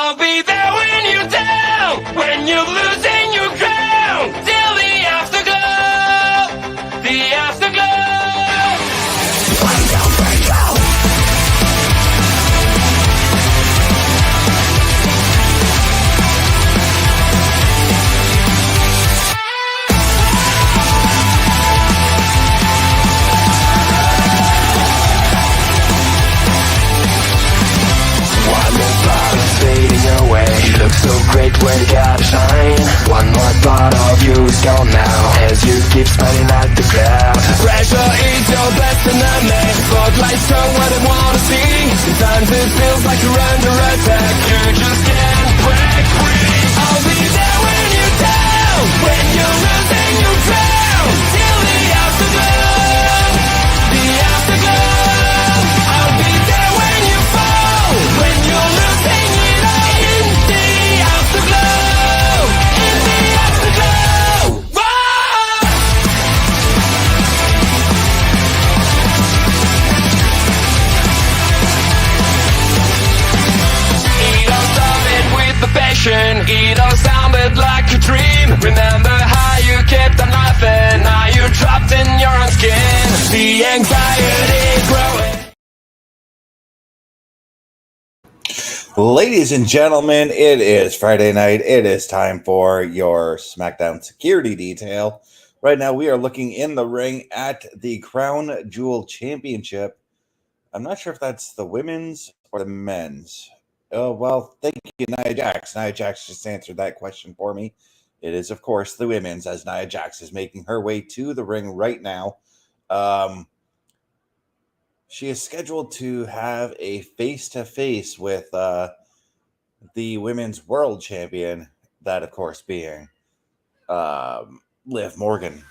I'll be there when you're down, when you're losing your crown, till the afterglow, the afterglow. Look so great when you gotta shine. One more part of you is gone now, as you keep smiling at the crowd. Pressure is your best enemy. Spotlights show what they wanna see. Sometimes it feels like you're under attack. You just can't break free. I'll be there when you're down, when you're losing your crown, till the afterglow, the afterglow. I'll be there when you fall, when you're losing it all. It all sounded like a dream. Remember how you kept on laughing. Now you're trapped in your own skin. The anxiety growing. Ladies and gentlemen, it is Friday night. It is time for your Smackdown Security Detail. Right now, we are looking in the ring at the Crown Jewel Championship. I'm not sure if that's the women's or the men's. Oh, well, thank you, Nia Jax. Nia Jax just answered that question for me. It is, of course, the women's, as Nia Jax is making her way to the ring right now. She is scheduled to have a face-to-face with the women's world champion, that, of course, being Liv Morgan.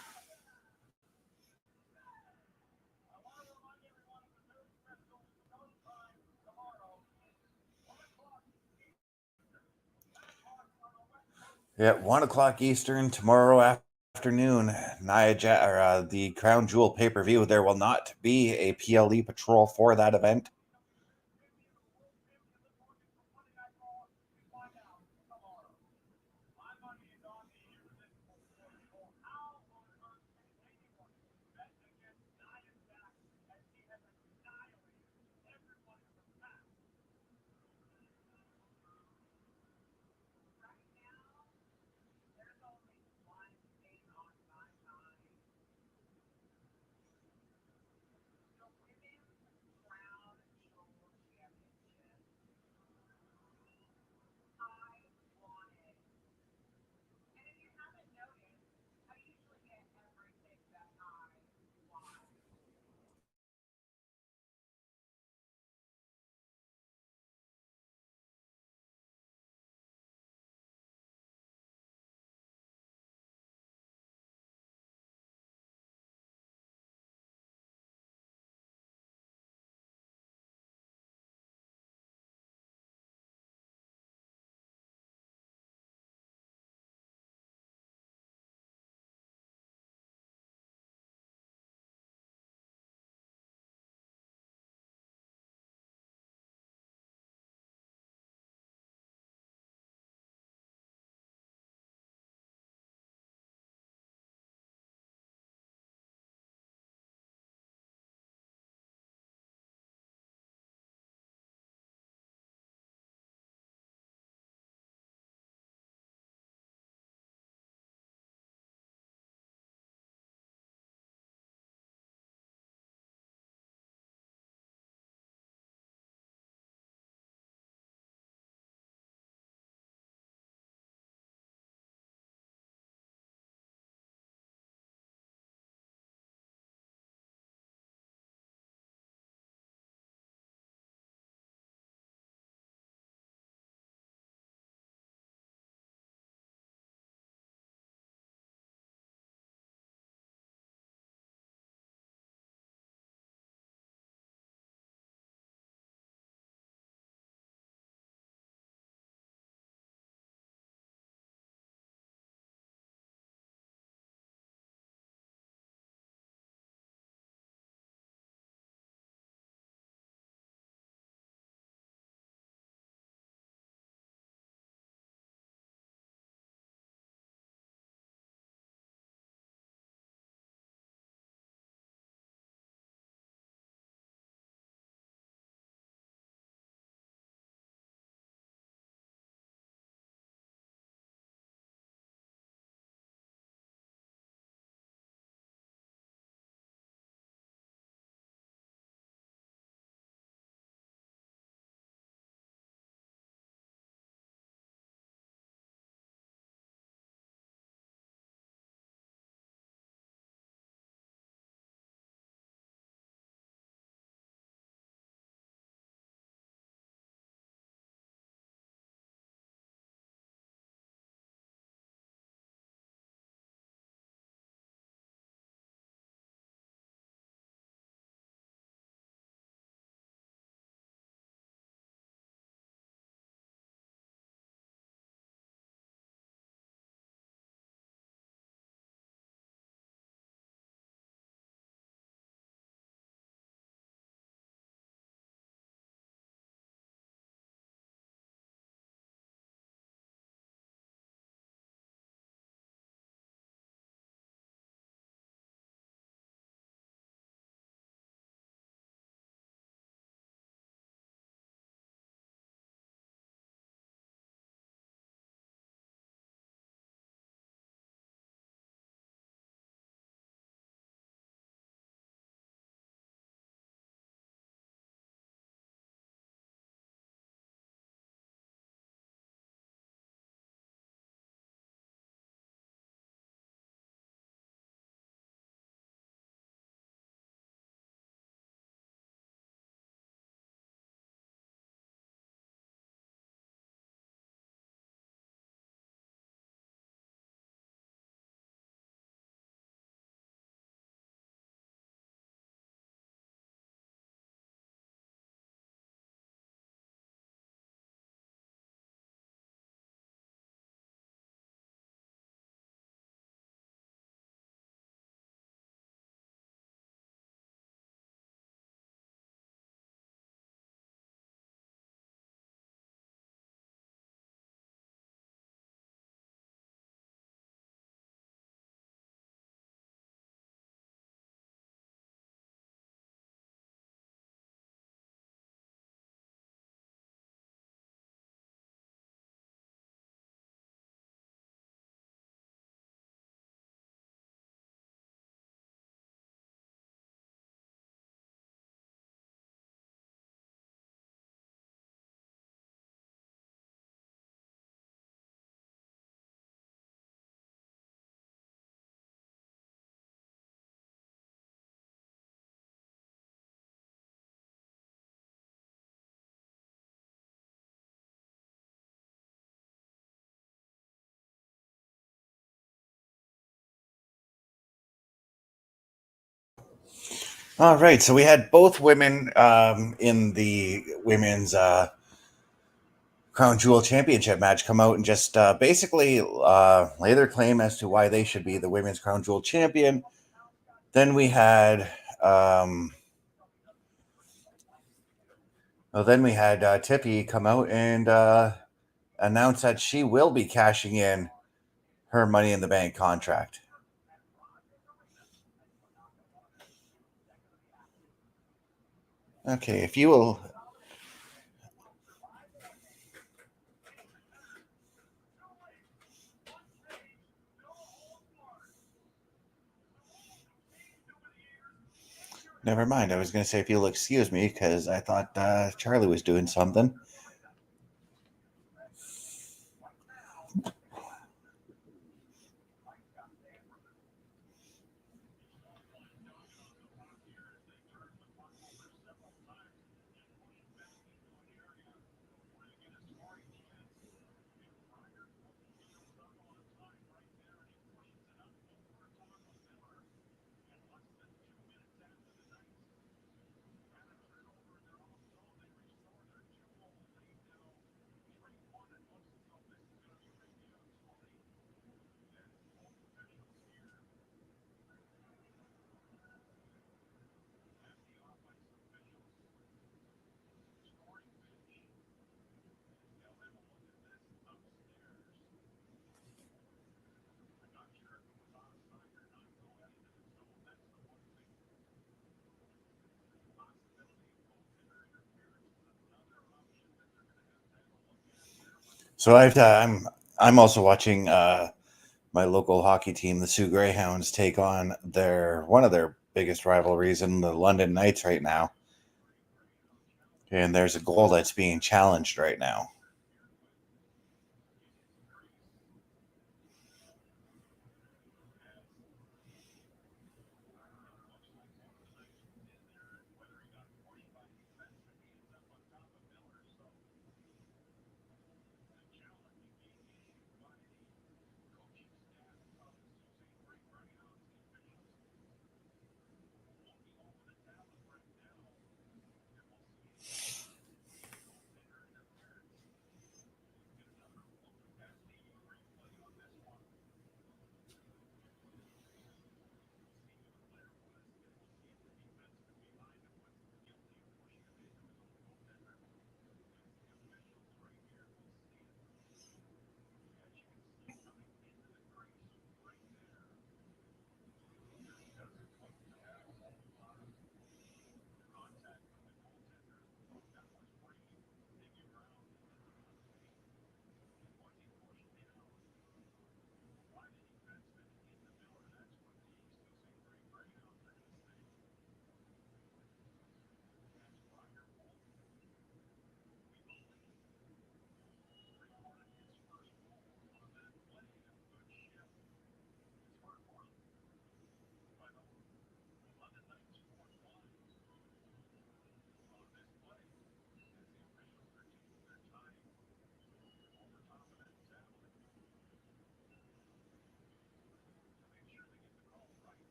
At 1 o'clock Eastern tomorrow afternoon, the Crown Jewel pay-per-view. There will not be a PLE patrol for that event. All right, so we had both women in the women's Crown Jewel Championship match come out and just basically lay their claim as to why they should be the women's Crown Jewel champion. Then we had Tiffy come out and announce that she will be cashing in her Money in the Bank contract. Okay, if you will. Never mind. I was going to say if you'll excuse me because I thought Charlie was doing something. So I'm also watching my local hockey team, the Sioux Greyhounds, take on one of their biggest rivalries in the London Knights right now. And there's a goal that's being challenged right now.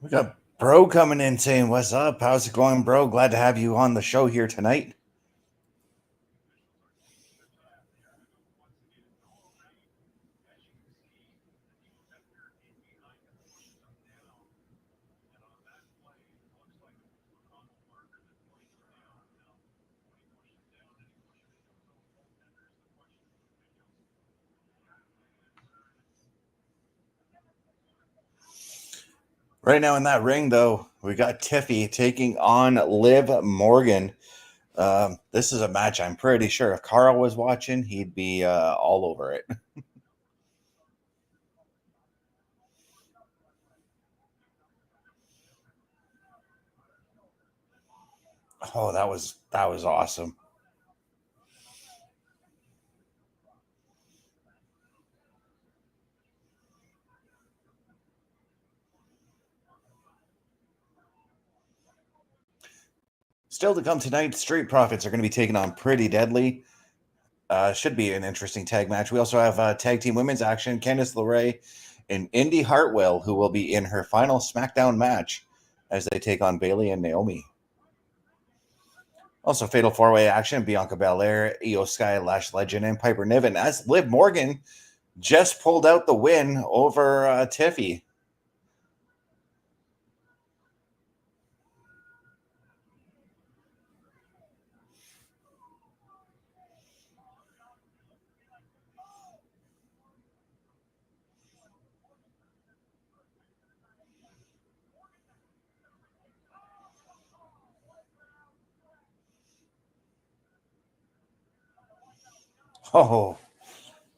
We got Bro coming in saying, "What's up? How's it going, Bro? Glad to have you on the show here tonight." Right now in that ring, though, we got Tiffy taking on Liv Morgan. This is a match I'm pretty sure if Carl was watching, he'd be all over it. Oh, that was awesome. Still to come tonight, Street Profits are going to be taking on Pretty Deadly. Should be an interesting tag match. We also have tag team women's action. Candice LeRae and Indi Hartwell, who will be in her final SmackDown match as they take on Bayley and Naomi. Also, fatal four-way action. Bianca Belair, IYO Sky, Lash Legend, and Piper Niven as Liv Morgan just pulled out the win over Tiffy. Oh,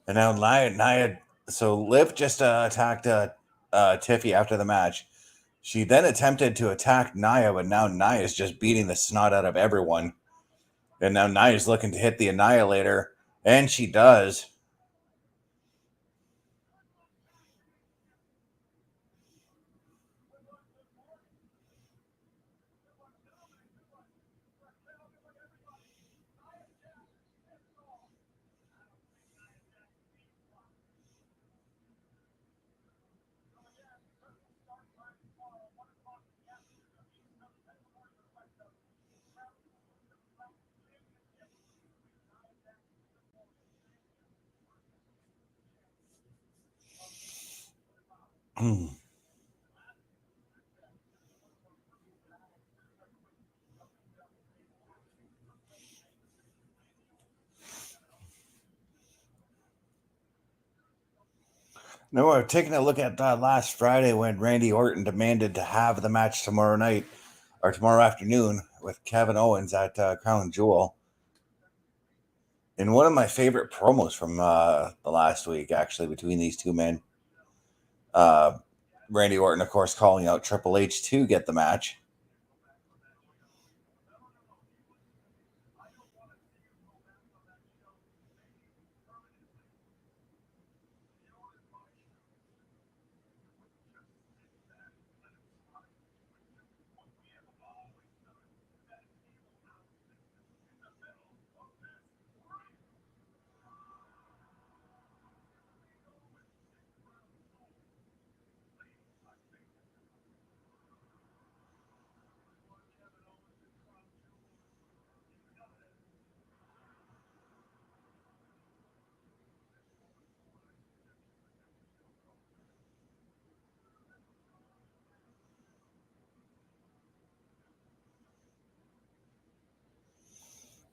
and now Nia. So Liv just attacked Tiffy after the match. She then attempted to attack Nia, but now Nia is just beating the snot out of everyone. And now Nia's looking to hit the Annihilator, and she does. No, we're taking a look at last Friday when Randy Orton demanded to have the match tomorrow night or tomorrow afternoon with Kevin Owens at Crown Jewel. In one of my favorite promos from the last week, actually, between these two men. Randy Orton, of course, calling out Triple H to get the match.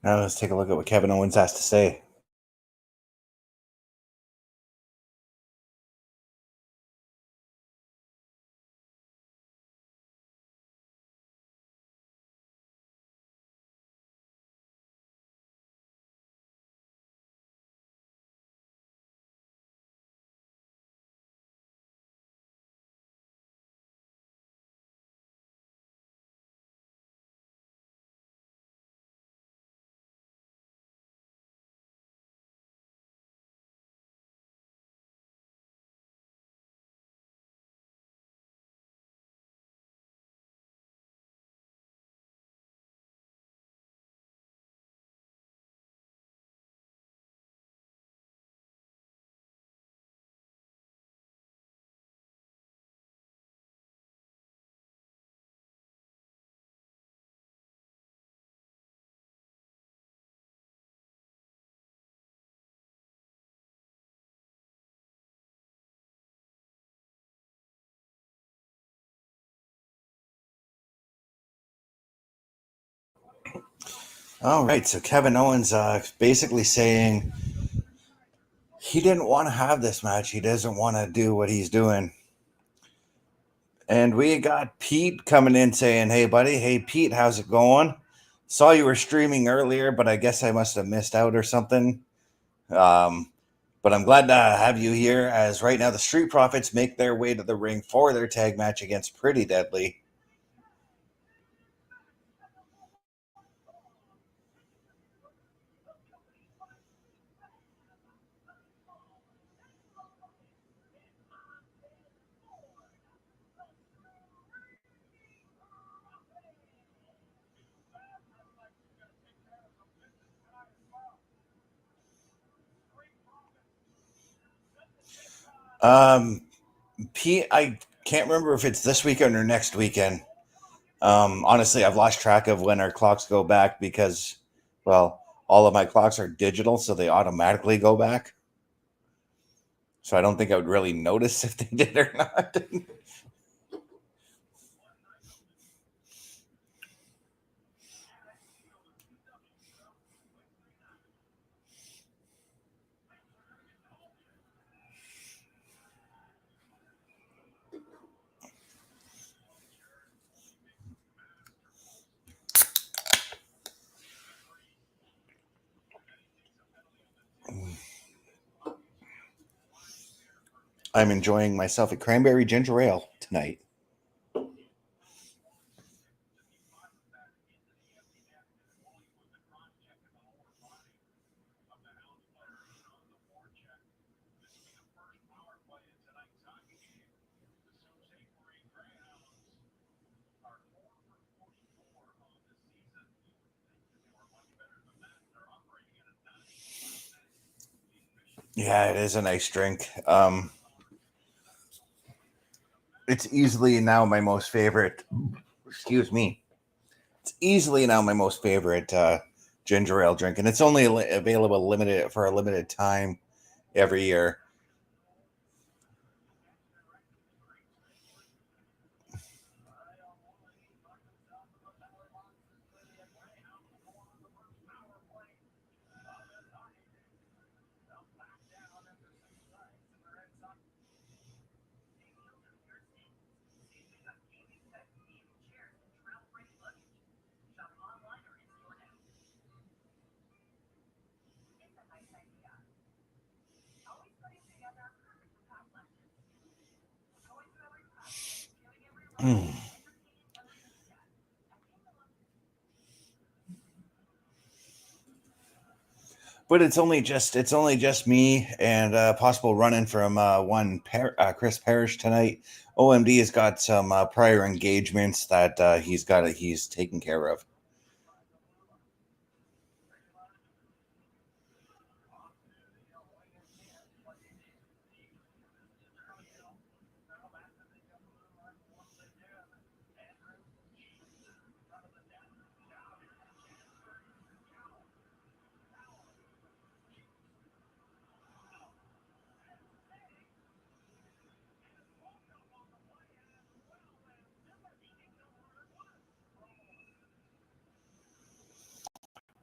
Now let's take a look at what Kevin Owens has to say. All right, so Kevin Owens basically saying he didn't want to have this match. He doesn't want to do what he's doing. And we got Pete coming in saying, "Hey, buddy. Hey, Pete, how's it going?" Saw you were streaming earlier, but I guess I must have missed out or something. But I'm glad to have you here, as right now the Street Profits make their way to the ring for their tag match against Pretty Deadly. I can't remember if it's this weekend or next weekend. Honestly, I've lost track of when our clocks go back because, well, all of my clocks are digital, so they automatically go back. So I don't think I would really notice if they did or not. I'm enjoying myself a cranberry ginger ale tonight. Yeah, it is a nice drink. It's easily now my most favorite. Excuse me. It's easily now my most favorite ginger ale drink, and it's only available limited for a limited time every year. Mm. But it's only just me and possible running from Chris Parrish tonight. OMD has got some prior engagements that he's taken care of.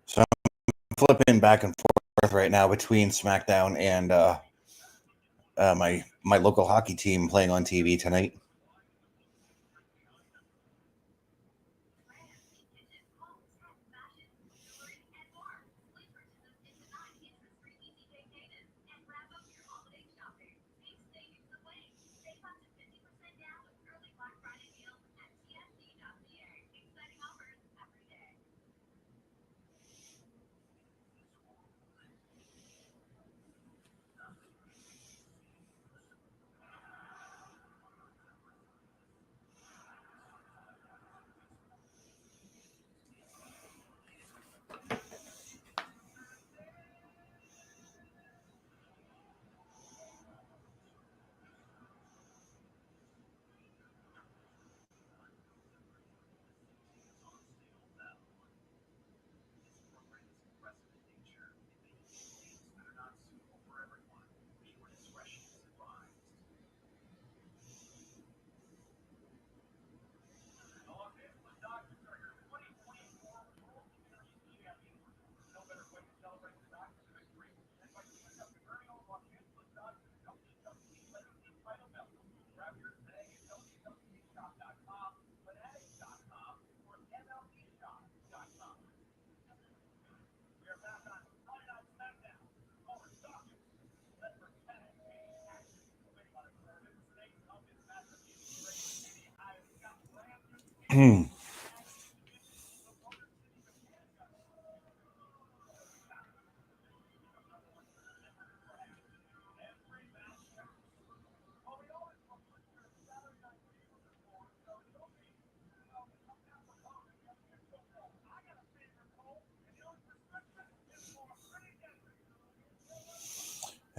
So I'm flipping back and forth right now between SmackDown and my local hockey team playing on TV tonight.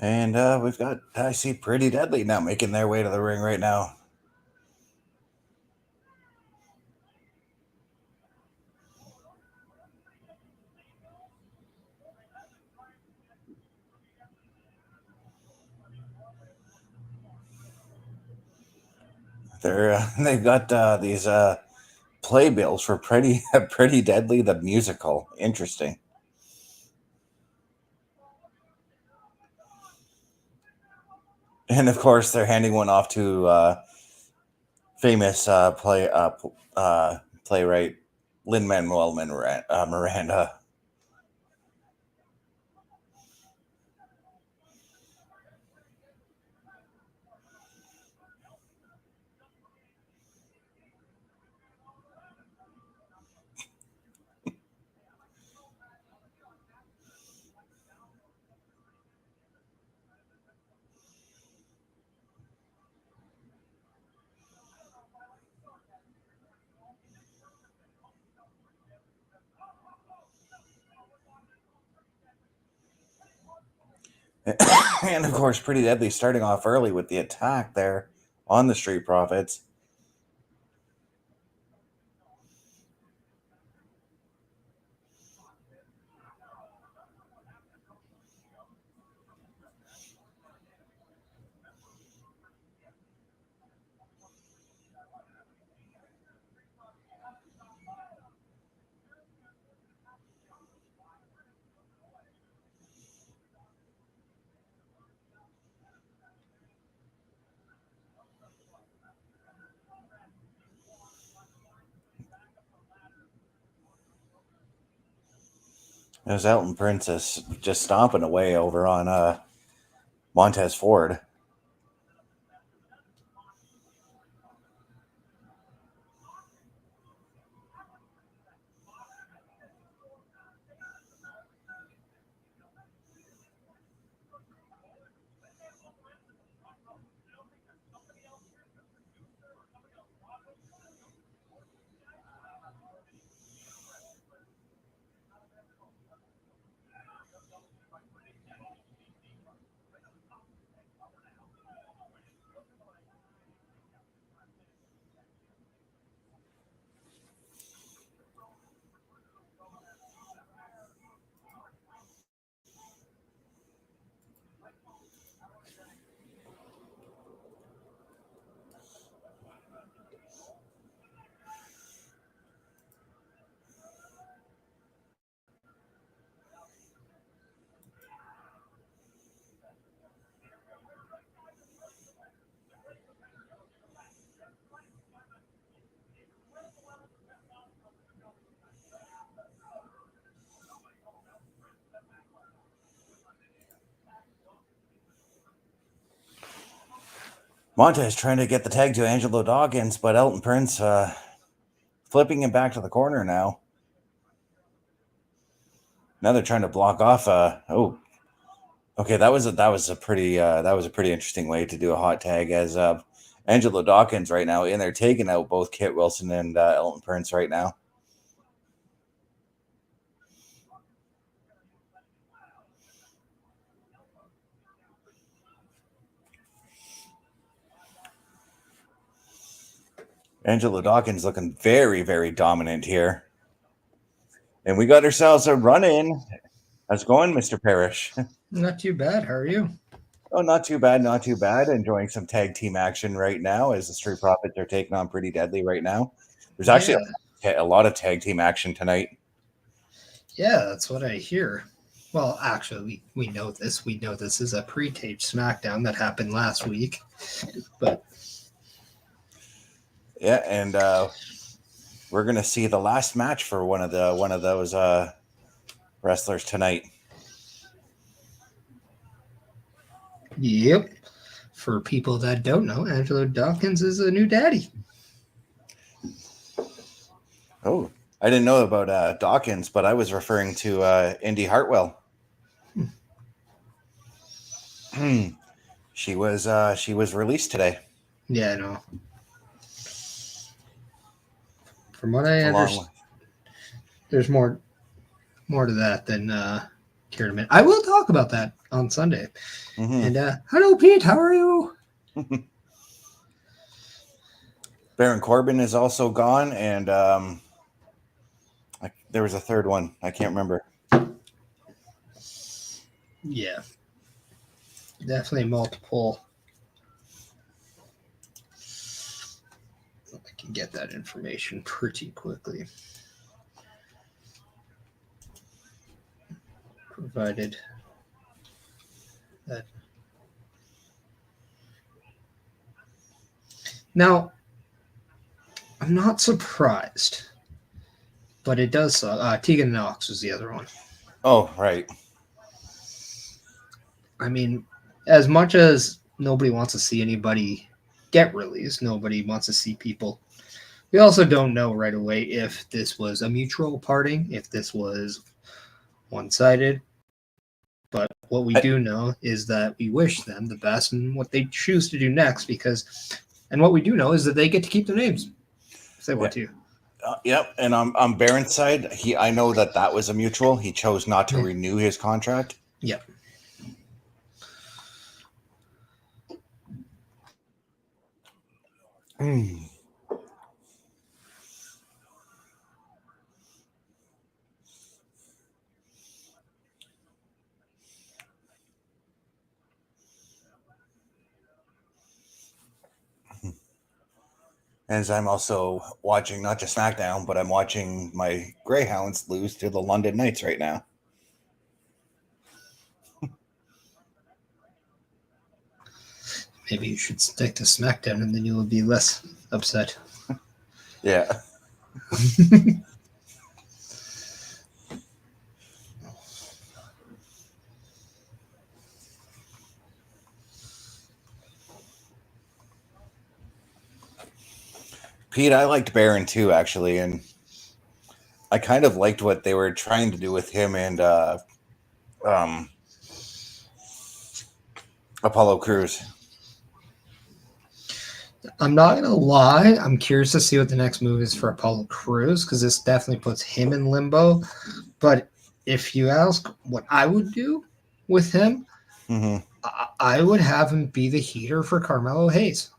And we've got, I see Pretty Deadly now making their way to the ring right now. They've got these playbills for Pretty Deadly the musical. Interesting. And of course, they're handing one off to famous playwright Lin-Manuel Miranda. And of course, Pretty Deadly starting off early with the attack there on the Street Profits. There's Elton Princess just stomping away over on Montez Ford. Montez trying to get the tag to Angelo Dawkins, but Elton Prince flipping him back to the corner now. Now they're trying to block off. Okay, that was a pretty interesting way to do a hot tag as Angelo Dawkins right now in there taking out both Kit Wilson and Elton Prince right now. Angelo Dawkins looking very, very dominant here. And we got ourselves a run-in. How's it going, Mr. Parrish? Not too bad. How are you? Oh, not too bad, not too bad. Enjoying some tag team action right now as the Street Profits are taking on Pretty Deadly right now. There's actually a lot of tag team action tonight. Yeah, that's what I hear. Well, actually, we know this. We know this is a pre-taped Smackdown that happened last week. But yeah, and we're gonna see the last match for one of those wrestlers tonight. Yep. For people that don't know, Angelo Dawkins is a new daddy. Oh, I didn't know about Dawkins, but I was referring to Indi Hartwell. She was released today. Yeah, I know. From what I understand, there's more to that than care to admit. I will talk about that on Sunday. Mm-hmm. And hello, Pete. How are you? Baron Corbin is also gone, and there was a third one. I can't remember. Yeah, definitely multiple. I can get that information pretty quickly, provided that. Now, I'm not surprised, but it does. Tegan Knox was the other one. Oh, right. I mean, as much as nobody wants to see anybody get released, nobody wants to see people. We also don't know right away if this was a mutual parting, if this was one-sided. But what we do know is that we wish them the best in what they choose to do next, and what we do know is that they get to keep their names if they want to. Yep, and on Baron's side, I know that was a mutual. He chose not to renew his contract. Yep. As I'm also watching not just SmackDown, but I'm watching my Greyhounds lose to the London Knights right now. Maybe you should stick to SmackDown and then you will be less upset. Yeah. Pete, I liked Baron too, actually, and I kind of liked what they were trying to do with him and Apollo Crews. I'm not going to lie. I'm curious to see what the next move is for Apollo Crews, because this definitely puts him in limbo. But if you ask what I would do with him, I would have him be the heater for Carmelo Hayes.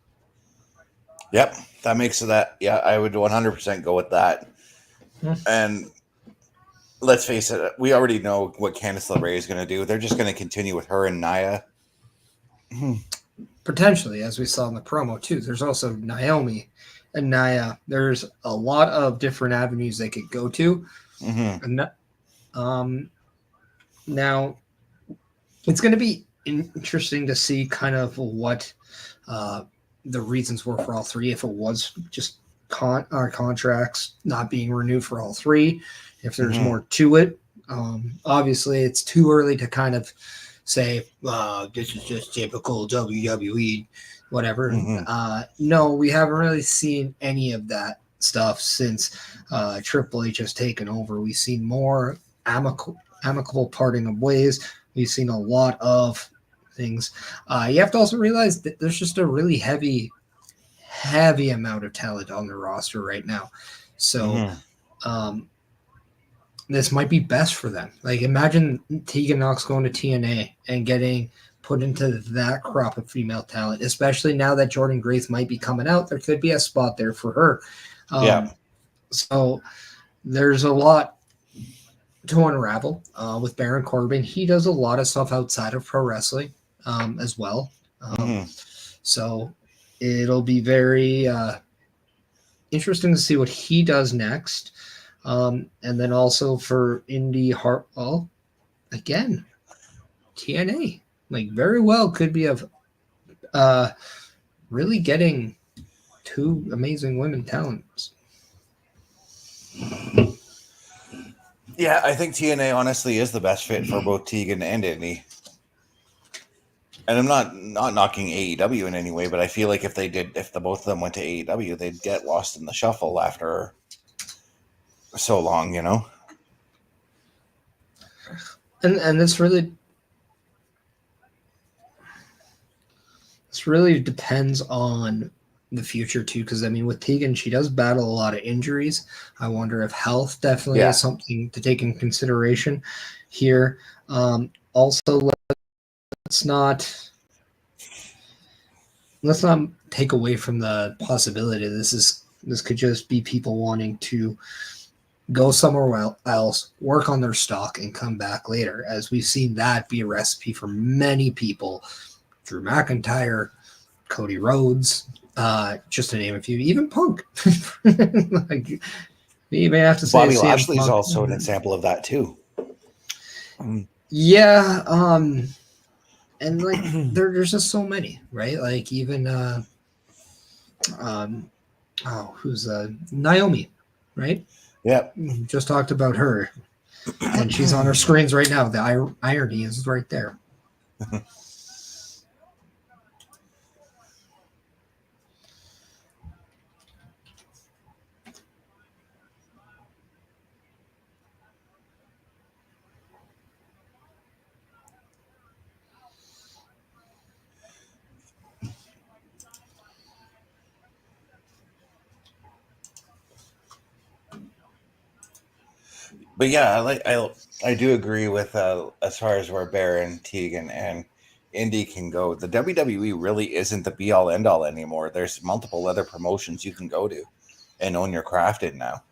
Yep, that makes that. Yeah, I would 100% go with that. And let's face it, we already know what Candice LeRae is going to do. They're just going to continue with her and Nia. Potentially, as we saw in the promo, too. There's also Naomi and Nia. There's a lot of different avenues they could go to. And, now, it's going to be interesting to see kind of what the reasons were for all three. If it was just our contracts not being renewed for all three, if there's more to it. Obviously, it's too early to kind of say this is just typical WWE, whatever. No, we haven't really seen any of that stuff since Triple H has taken over. We've seen more amicable parting of ways. We've seen a lot of things. You have to also realize that there's just a really heavy amount of talent on the roster right now. So this might be best for them. Like, imagine Tegan Knox going to TNA and getting put into that crop of female talent, especially now that Jordan Grace might be coming out. There could be a spot there for her. So there's a lot to unravel with Baron Corbin. He does a lot of stuff outside of pro wrestling as well. So it'll be very interesting to see what he does next. And then also for Indi Hartwell, again, TNA, like, very well could be of really getting two amazing women talents. Yeah, I think TNA honestly is the best fit for both Tegan and Indi. And I'm not knocking AEW in any way, but I feel like if the both of them went to AEW, they'd get lost in the shuffle after so long, you know. And this really depends on the future too, because I mean with Tegan, she does battle a lot of injuries. I wonder if health definitely is something to take in consideration here. Also, let's not take away from the possibility this could just be people wanting to go somewhere else, work on their stock, and come back later, as we've seen that be a recipe for many people. Drew McIntyre, Cody Rhodes, just to name a few, even Punk. Like, you may have to say Bobby CM Lashley's Punk. also an example of that too. Yeah, and like there's just so many, right? Like even who's Naomi, right? Yep. Just talked about her, and she's on our screens right now. The irony is right there. But yeah, I do agree with as far as where Baron, Tegan, and Indi can go. The WWE really isn't the be all end all anymore. There's multiple other promotions you can go to and own your craft in now.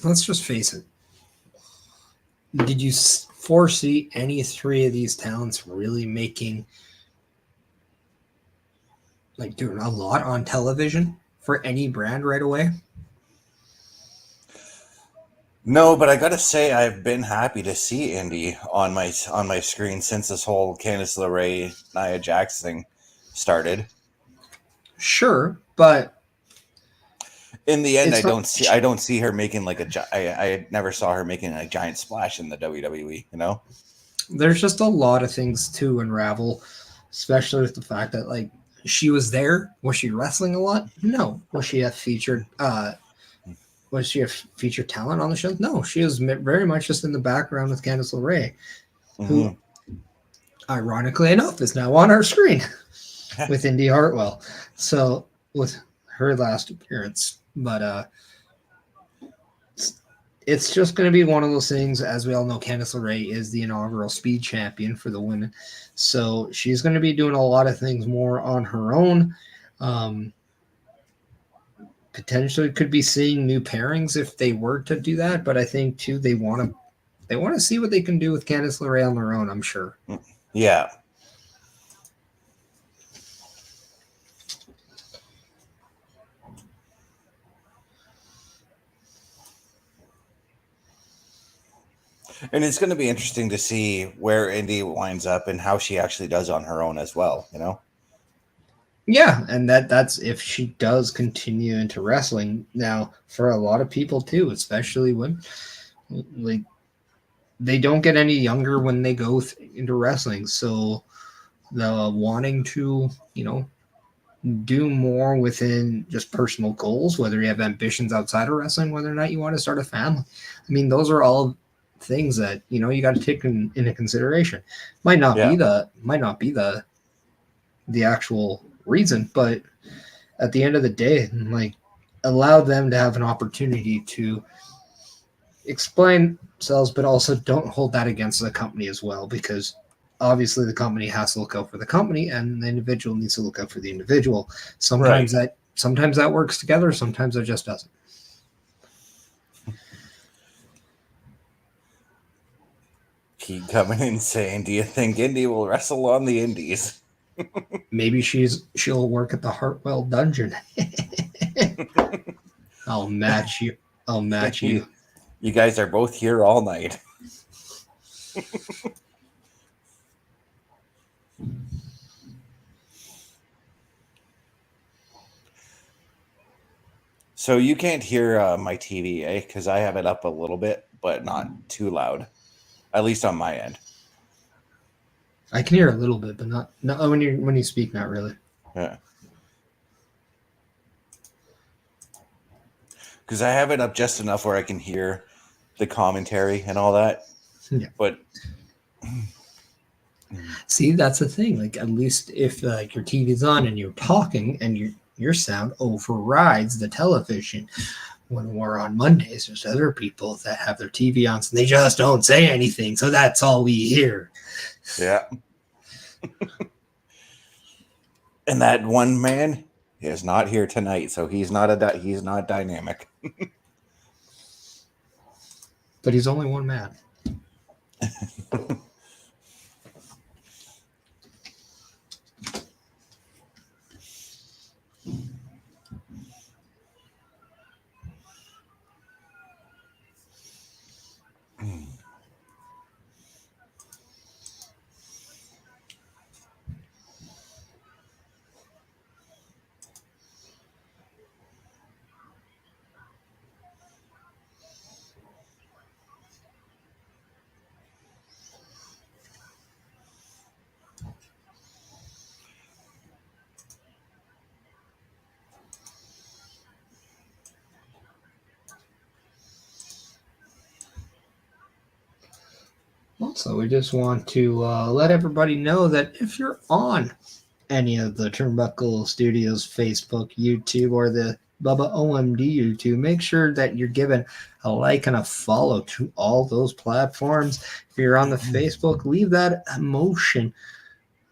Let's just face it. Did you foresee any three of these talents really doing a lot on television for any brand right away? No, but I gotta say I've been happy to see Indi on my screen since this whole Candice LeRae, Nia Jax thing started. Sure, but in the end, I don't see her making I never saw her making a giant splash in the WWE. You know, there's just a lot of things to unravel, especially with the fact that like she was there. Was she wrestling a lot? No. Was she a featured? Was she a featured talent on the show? No, she was very much just in the background with Candice LeRae, who, ironically enough, is now on our screen with Indi Hartwell. So with her last appearance, but it's just going to be one of those things. As we all know, Candice LeRae is the inaugural speed champion for the women, so she's going to be doing a lot of things more on her own. Potentially could be seeing new pairings if they were to do that, but I think too they want to see what they can do with Candice LeRae on their own, I'm sure. Yeah. And it's going to be interesting to see where Indi winds up and how she actually does on her own as well, you know? Yeah, and that's if she does continue into wrestling. Now, for a lot of people too, especially when like they don't get any younger when they go into wrestling, so the wanting to, do more within just personal goals, whether you have ambitions outside of wrestling, whether or not you want to start a family. I mean, those are all things that, you got to take into consideration. Might not be the actual reason, but at the end of the day, like, allow them to have an opportunity to explain themselves, but also don't hold that against the company as well, because obviously the company has to look out for the company and the individual needs to look out for the individual. Sometimes that works together, sometimes it just doesn't. Keep coming and saying, do you think Indi will wrestle on the Indies? Maybe she'll work at the Hartwell dungeon. I'll match you. You guys are both here all night. So you can't hear my TV, eh? Because I have it up a little bit, but not too loud. At least on my end. I can hear a little bit, but not when you speak, not really. Yeah. because I have it up just enough where I can hear the commentary and all that. Yeah. But see, that's the thing. Like, at least if your TV's on and you're talking and your sound overrides the television. When we're on Mondays, there's other people that have their TV on, so they just don't say anything. So that's all we hear. yeah. And that one man is not here tonight, so he's not dynamic. But he's only one man. Also, we just want to let everybody know that if you're on any of the Turnbuckle Studios Facebook, YouTube, or the Bubba OMD YouTube, make sure that you're giving a like and a follow to all those platforms. If you're on the Facebook, leave that emotion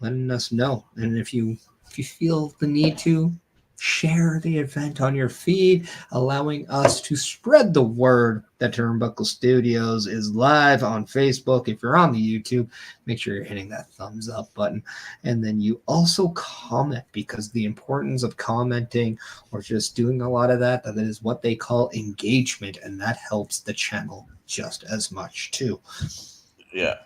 letting us know. And if you feel the need to, share the event on your feed, allowing us to spread the word that Turnbuckle Studios is live on Facebook. If you're on the YouTube, make sure you're hitting that thumbs up button. And then you also comment, because the importance of commenting or just doing a lot of that is what they call engagement, and that helps the channel just as much too. Yeah.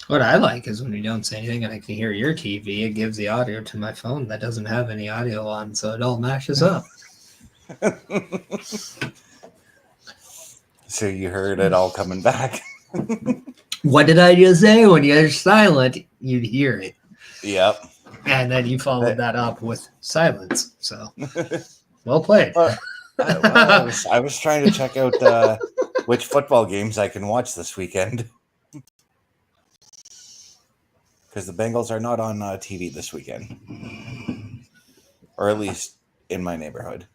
What I like is when you don't say anything and I can hear your TV, it gives the audio to my phone that doesn't have any audio on, so it all mashes up. So you heard it all coming back. What did I just say? When you're silent, you'd hear it. Yep. And then you followed that up with silence. So, well played. I was trying to check out which football games I can watch this weekend. Because the Bengals are not on TV this weekend. Or at least in my neighborhood.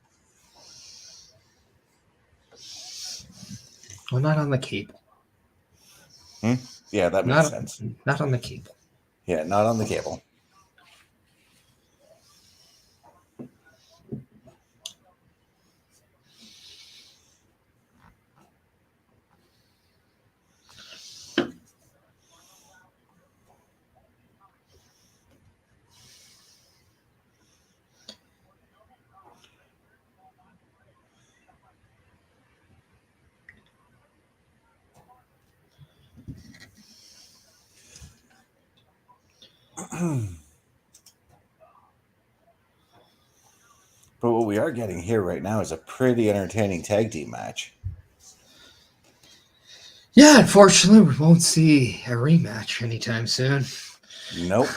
Well, not on the cable. Yeah, that makes sense. Not on the cable. Yeah, not on the cable. But what we are getting here right now is a pretty entertaining tag team match. Yeah, unfortunately, we won't see a rematch anytime soon. Nope.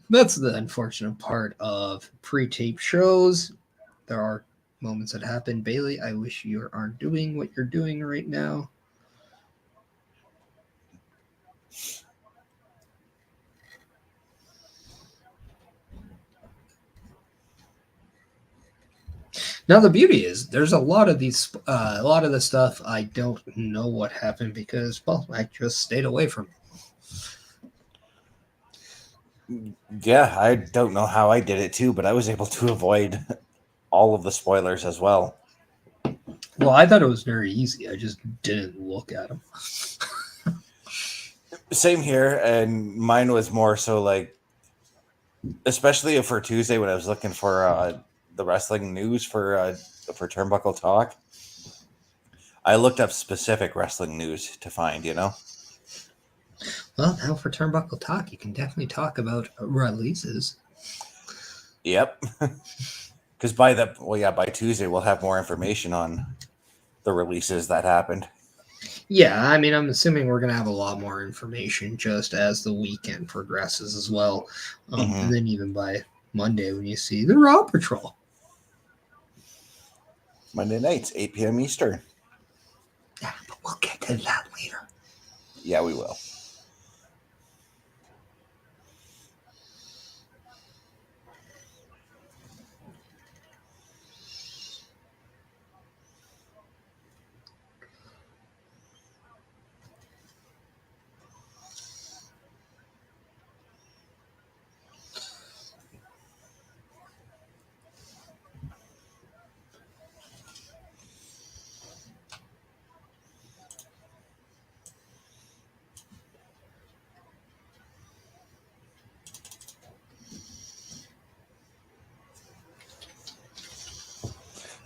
That's the unfortunate part of pre-tape shows. There are moments that happen. Bayley, I wish you aren't doing what you're doing right now. Now the beauty is there's a lot of the stuff I don't know what happened because, well, I just stayed away from it. Yeah, I don't know how I did it too, but I was able to avoid all of the spoilers as well. Well, I thought it was very easy. I just didn't look at them. Same here, and mine was more so like, especially for Tuesday when I was looking for the wrestling news for Turnbuckle Talk. I looked up specific wrestling news to find, Well, now for Turnbuckle Talk, you can definitely talk about releases. Yep. Because by Tuesday we'll have more information on the releases that happened. Yeah, I mean, I'm assuming we're going to have a lot more information just as the weekend progresses as well. And then even by Monday when you see the Raw Patrol. Monday nights, 8 p.m. Eastern. Yeah, but we'll get to that later. Yeah, we will.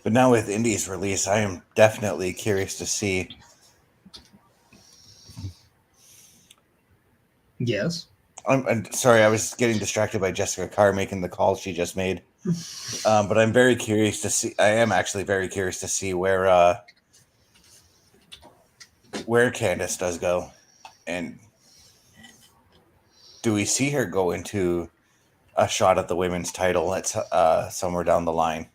But now with Indi's release, I am definitely curious to see. Yes. I'm sorry, I was getting distracted by Jessica Carr making the call she just made. But I'm very curious to see. I am actually very curious to see where Candice does go, and do we see her go into a shot at the women's title at somewhere down the line?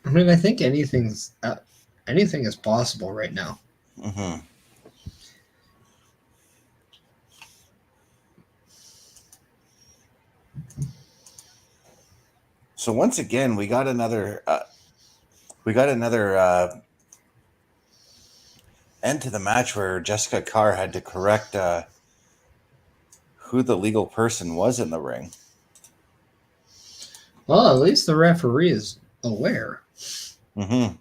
I mean, I think anything is possible right now. Mm-hmm. So once again, we got another end to the match where Jessica Carr had to correct who the legal person was in the ring. Well, at least the referee is aware. Mm-hmm.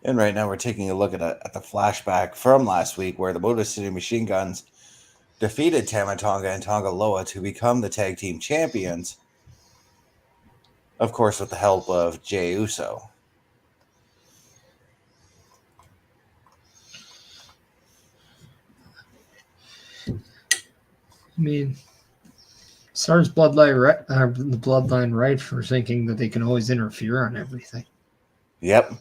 And right now we're taking a look at the flashback from last week where the Motor City Machine Guns defeated Tama Tonga and Tonga Loa to become the tag team champions. Of course, with the help of Jey Uso. I mean, as far as the bloodline right for thinking that they can always interfere on everything. Yep.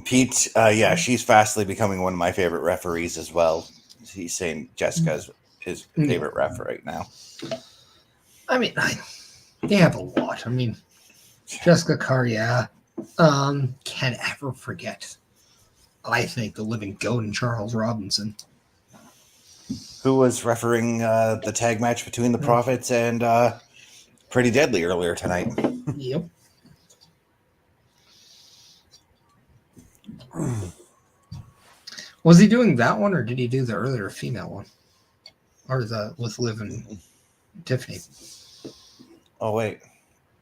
Pete, she's fastly becoming one of my favorite referees as well. He's saying Jessica's his favorite ref right now. I mean, they have a lot. I mean, Jessica Carr, yeah. Can't ever forget, I think, the living goat in Charles Robinson. Who was refereeing the tag match between the Profits and Pretty Deadly earlier tonight. Yep. Was he doing that one, or did he do the earlier female one? Or with Liv and Tiffany? Oh, wait.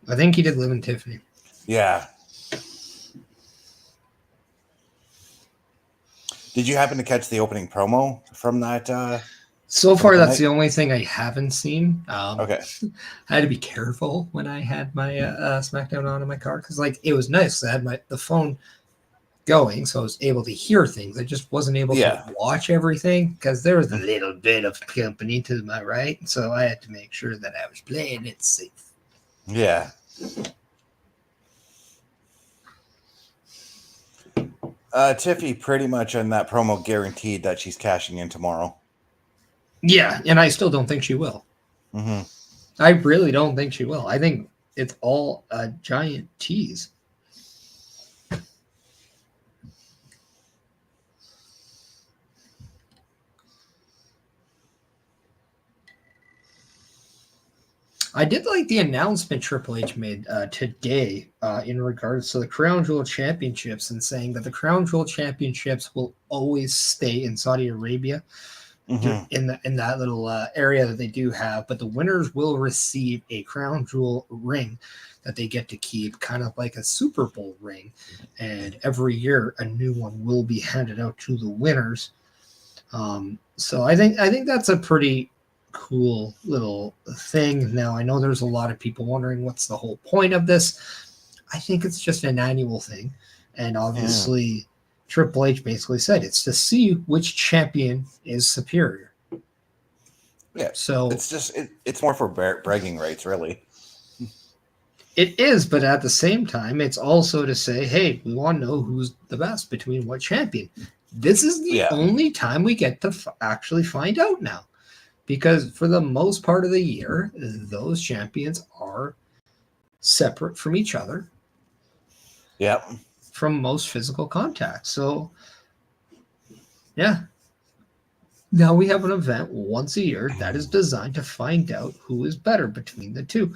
I think he did Liv and Tiffany. Yeah. Did you happen to catch the opening promo from that? So far, that's the only thing I haven't seen. Okay. I had to be careful when I had my Smackdown on in my car because, it was nice. I had the phone going, so I was able to hear things. I just wasn't able to watch everything because there was a little bit of company to my right, so I had to make sure that I was playing it safe. Yeah. Tiffy pretty much in that promo guaranteed that she's cashing in tomorrow. Yeah, and I still don't think she will. Mm-hmm. I really don't think she will. I think it's all a giant tease. I did like the announcement Triple H made today in regards to the Crown Jewel Championships and saying that the Crown Jewel Championships will always stay in Saudi Arabia in that little area that they do have, but the winners will receive a Crown Jewel ring that they get to keep, kind of like a Super Bowl ring, and every year a new one will be handed out to the winners. So I think that's a pretty cool little thing. Now, I know there's a lot of people wondering what's the whole point of this. I think it's just an annual thing. And obviously, Triple H basically said it's to see which champion is superior. Yeah. So it's just, it's more for bragging rights, really. It is, but at the same time, it's also to say, hey, we want to know who's the best between what champion. This is the only time we get to actually find out now. Because for the most part of the year, those champions are separate from each other. Yep. From most physical contact. So, yeah. Now we have an event once a year that is designed to find out who is better between the two.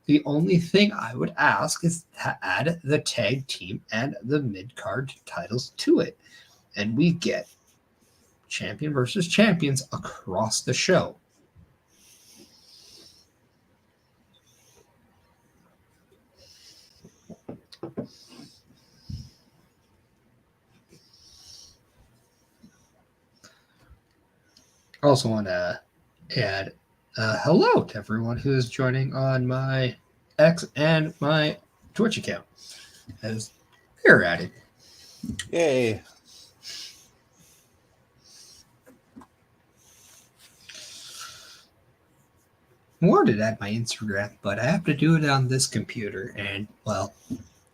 The only thing I would ask is to add the tag team and the mid-card titles to it. And we get champion versus champions across the show. I also want to add hello to everyone who is joining on my X and my Twitch account as they're at it. Yay. I wanted to add my Instagram, but I have to do it on this computer, and, well,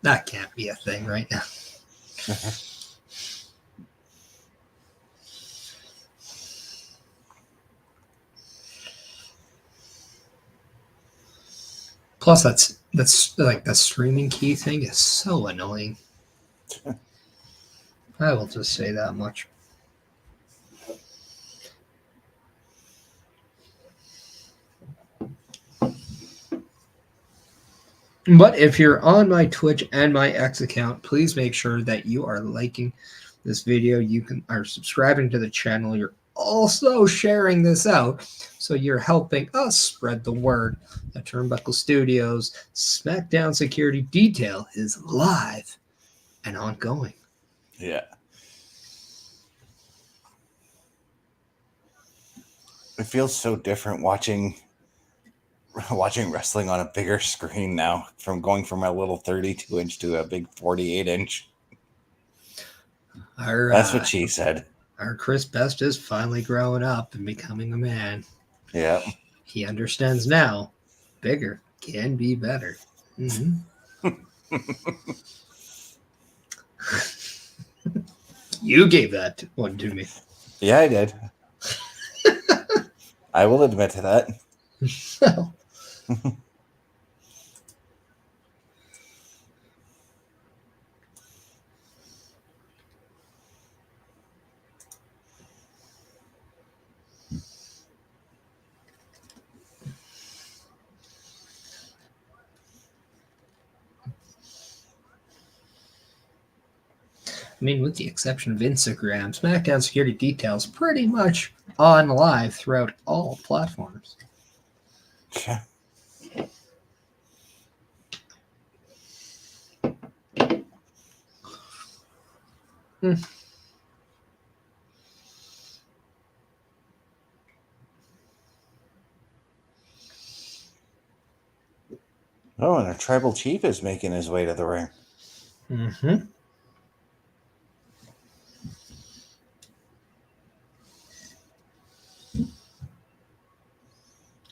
that can't be a thing right now. Plus, that's like the streaming key thing is so annoying. I will just say that much. But if you're on my Twitch and my X account, please make sure that you are liking this video. You are subscribing to the channel. You're also sharing this out, so you're helping us spread the word that Turnbuckle Studios Smackdown Security Detail is live and ongoing. Yeah. It feels so different watching wrestling on a bigger screen now, from going from a little 32-inch to a big 48-inch. That's what she said. Our Chris Best is finally growing up and becoming a man. Yeah. He understands now. Bigger can be better. Mm-hmm. You gave that one to me. Yeah, I did. I will admit to that. I mean, with the exception of Instagram, SmackDown Security Details pretty much on live throughout all platforms. Yeah. Oh, and a tribal chief is making his way to the ring. Mm-hmm.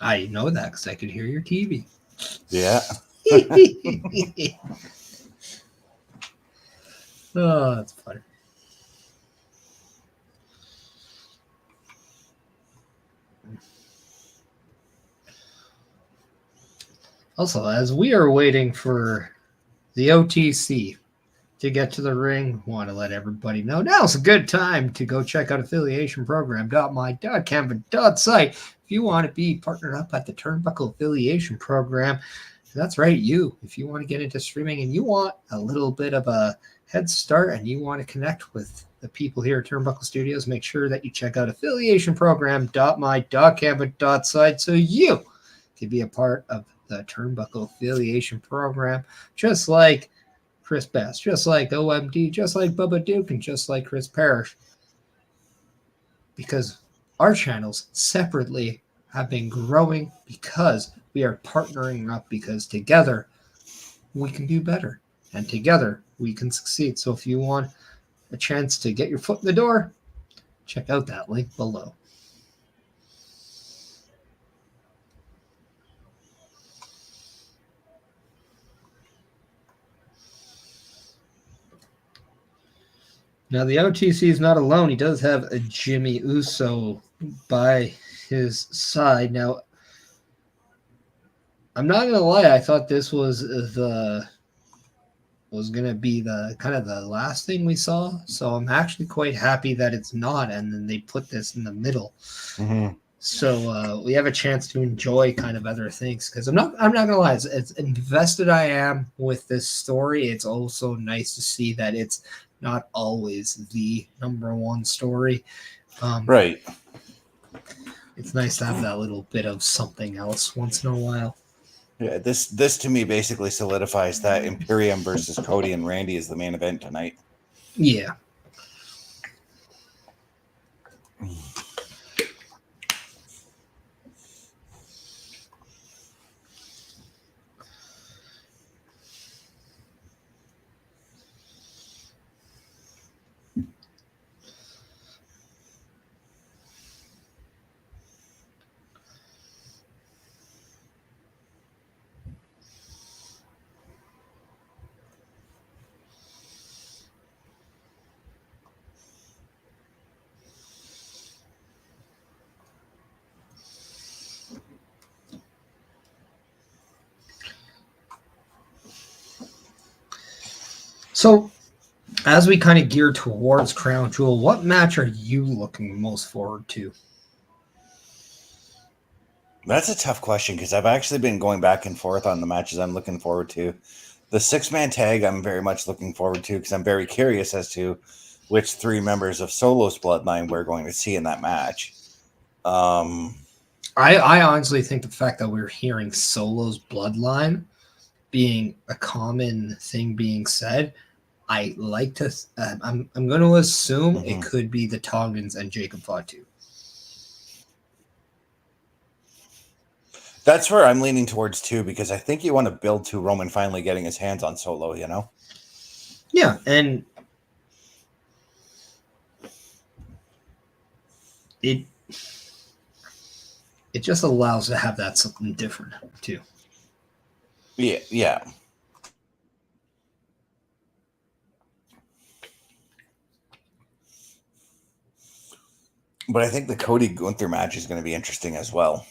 I know that because I could hear your TV. Yeah. Oh, that's funny. Also, as we are waiting for the OTC to get to the ring, want to let everybody know now's a good time to go check out affiliationprogram.my.canva.site if you want to be partnered up at the Turnbuckle Affiliation Program. That's right, you. If you want to get into streaming and you want a little bit of a head start and you want to connect with the people here at Turnbuckle Studios, make sure that you check out affiliationprogram.my.canva.site so you can be a part of the Turnbuckle Affiliation Program, just like Chris Bass, just like OMD, just like Bubba Duke, and just like Chris Parrish. Because our channels separately have been growing because we are partnering up, because together we can do better and together we can succeed. So if you want a chance to get your foot in the door, check out that link below. Now, the OTC is not alone. He does have a Jimmy Uso by his side. Now, I'm not going to lie. I thought this was going to be the kind of the last thing we saw. So I'm actually quite happy that it's not. And then they put this in the middle. Mm-hmm. So we have a chance to enjoy kind of other things, because I'm not gonna lie, as invested I am with this story, it's also nice to see that it's not always the number one story. Right. It's nice to have that little bit of something else once in a while. Yeah, this to me basically solidifies that Imperium versus Cody and Randy is the main event tonight. Yeah. So, as we kind of gear towards Crown Jewel, what match are you looking most forward to? That's a tough question, because I've actually been going back and forth on the matches I'm looking forward to. The 6-man tag I'm very much looking forward to, because I'm very curious as to which 3 members of Solo's bloodline we're going to see in that match. I honestly think the fact that we're hearing Solo's bloodline being a common thing being said, I like to. I'm going to assume it could be the Tongans and Jacob Fatu. That's where I'm leaning towards too, because I think you want to build to Roman finally getting his hands on Solo. You know. Yeah, and it just allows to have that something different too. Yeah. But I think the Cody Gunther match is going to be interesting as well.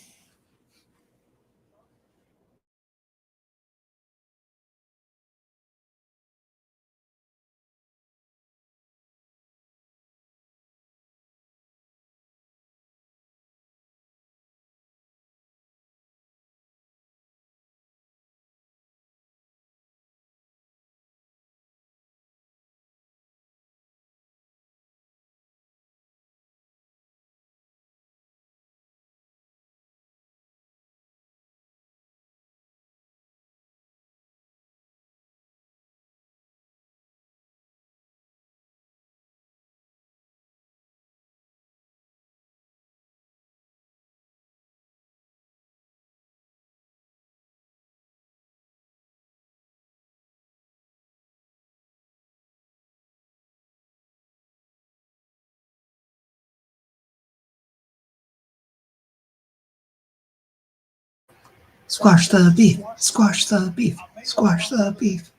Squash the beef. Squash the beef. Squash the beef.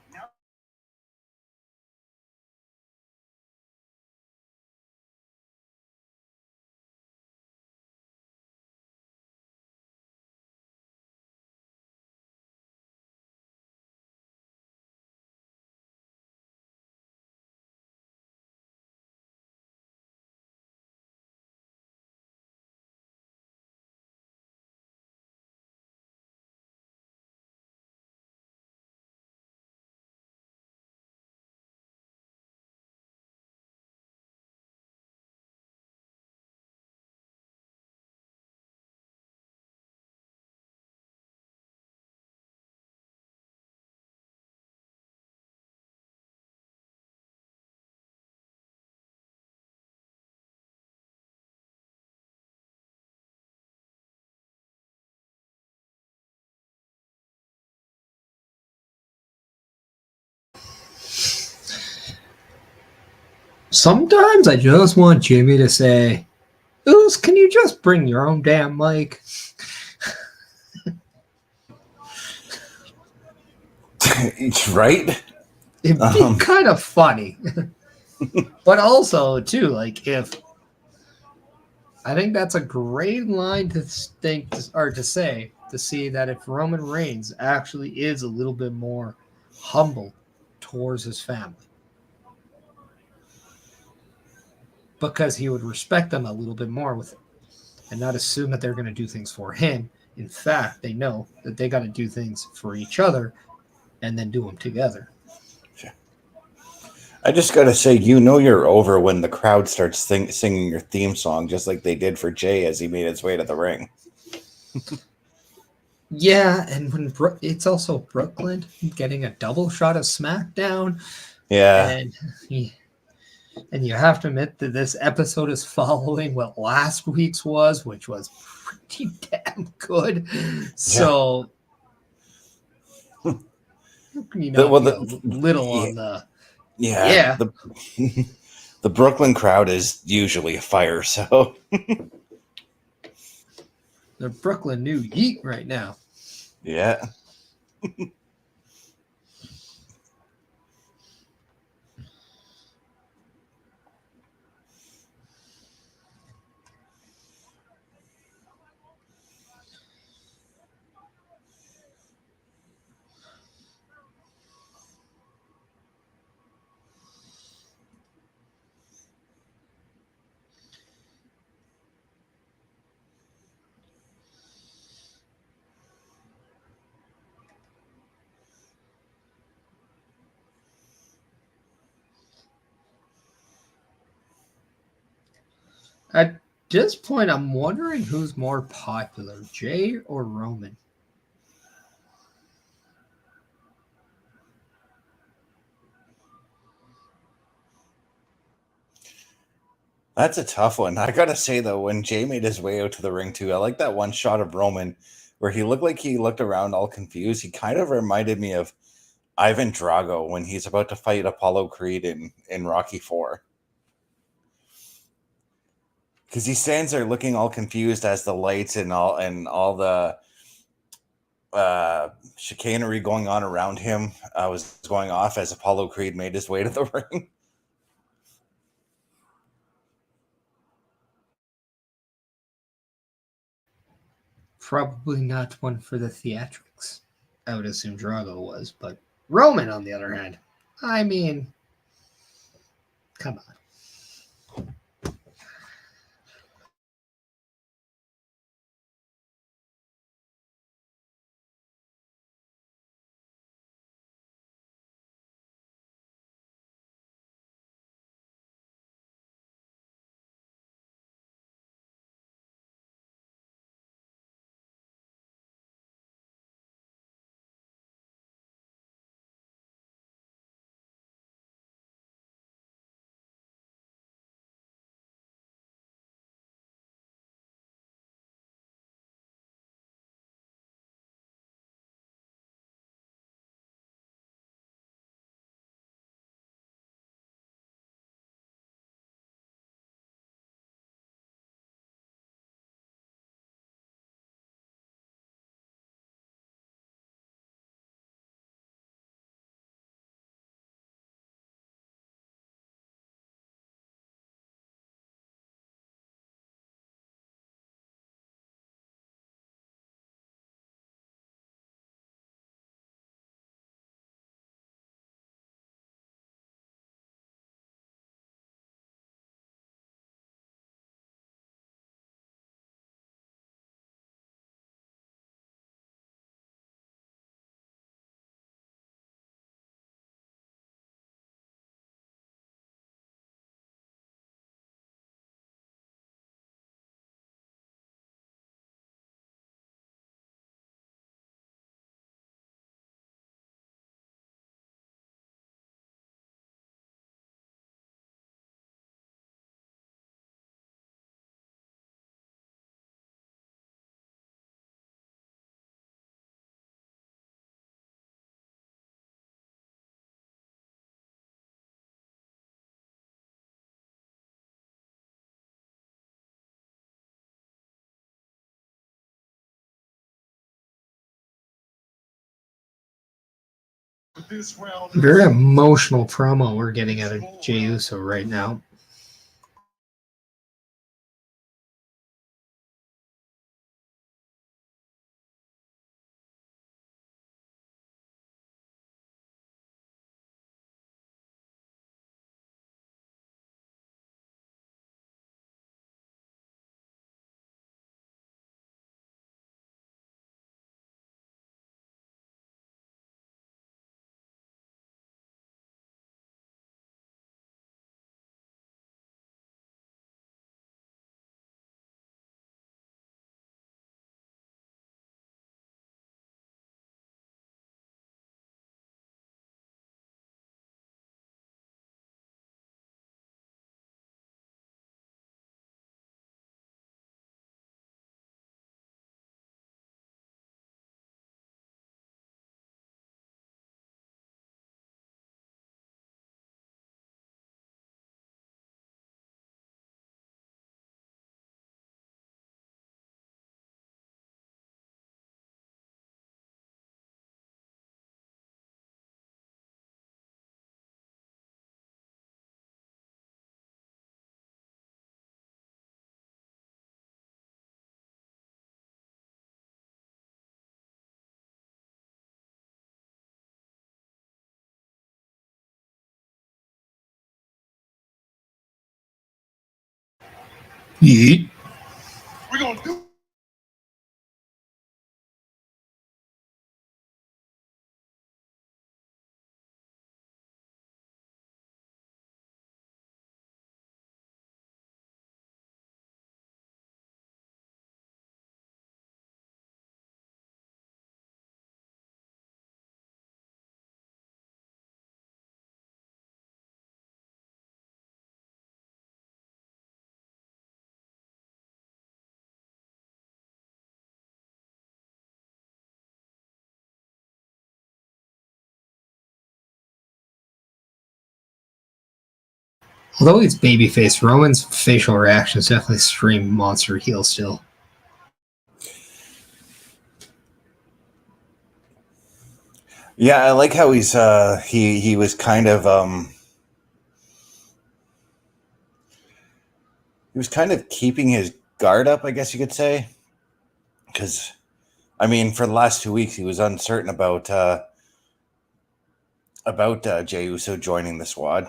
Sometimes I just want Jimmy to say, Oos, can you just bring your own damn mic? Right? It'd be kind of funny. But also, too, like, if I think that's a great line to think or to say to see that if Roman Reigns actually is a little bit more humble towards his family, because he would respect them a little bit more with it and not assume that they're going to do things for him. In fact, they know that they got to do things for each other and then do them together. I just got to say, you're over when the crowd starts singing your theme song, just like they did for Jay as he made his way to the ring. Yeah, and when it's also Brooklyn getting a double shot of SmackDown. Yeah. And you have to admit that this episode is following what last week's was, which was pretty damn good. So, you know, a little on the... Yeah. The Brooklyn crowd is usually a fire, so... The Brooklyn New Yeet right now. Yeah. At this point, I'm wondering who's more popular, Jay or Roman? That's a tough one. I gotta say, though, when Jay made his way out to the ring, too, I like that one shot of Roman where he looked like he looked around all confused. He kind of reminded me of Ivan Drago when he's about to fight Apollo Creed in Rocky 4. Because he stands there looking all confused as the lights and all the chicanery going on around him was going off as Apollo Creed made his way to the ring. Probably not one for the theatrics. I would assume Drago was, but Roman, on the other hand, I mean, come on. Very emotional promo we're getting out of Jey Uso right now. Yeet. We're gonna do. Although he's babyface, Roman's facial reactions definitely scream monster heel still. Yeah, I like how he's he was kind of he was kind of keeping his guard up, I guess you could say, because I mean, for the last 2 weeks, he was uncertain about Jey Uso joining the squad.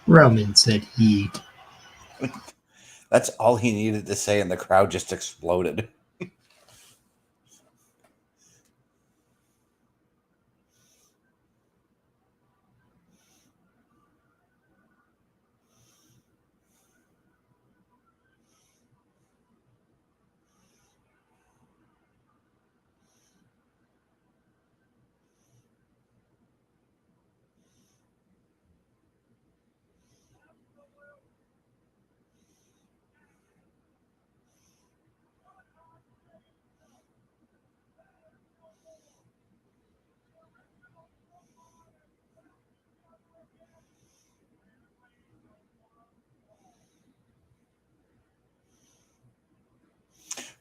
Roman said he. That's all he needed to say, and the crowd just exploded.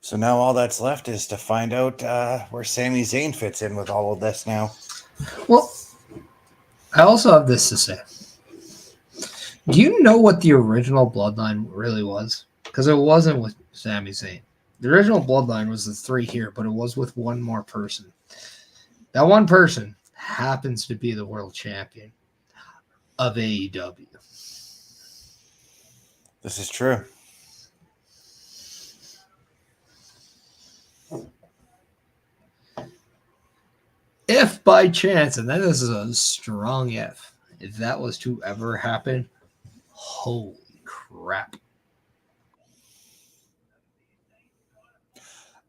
So now all that's left is to find out where Sami Zayn fits in with all of this now. Well, I also have this to say. Do you know what the original bloodline really was? Because it wasn't with Sami Zayn. The original bloodline was the three here, but it was with one more person. That one person happens to be the world champion of AEW. This is true. If by chance, and that is a strong if that was to ever happen, holy crap.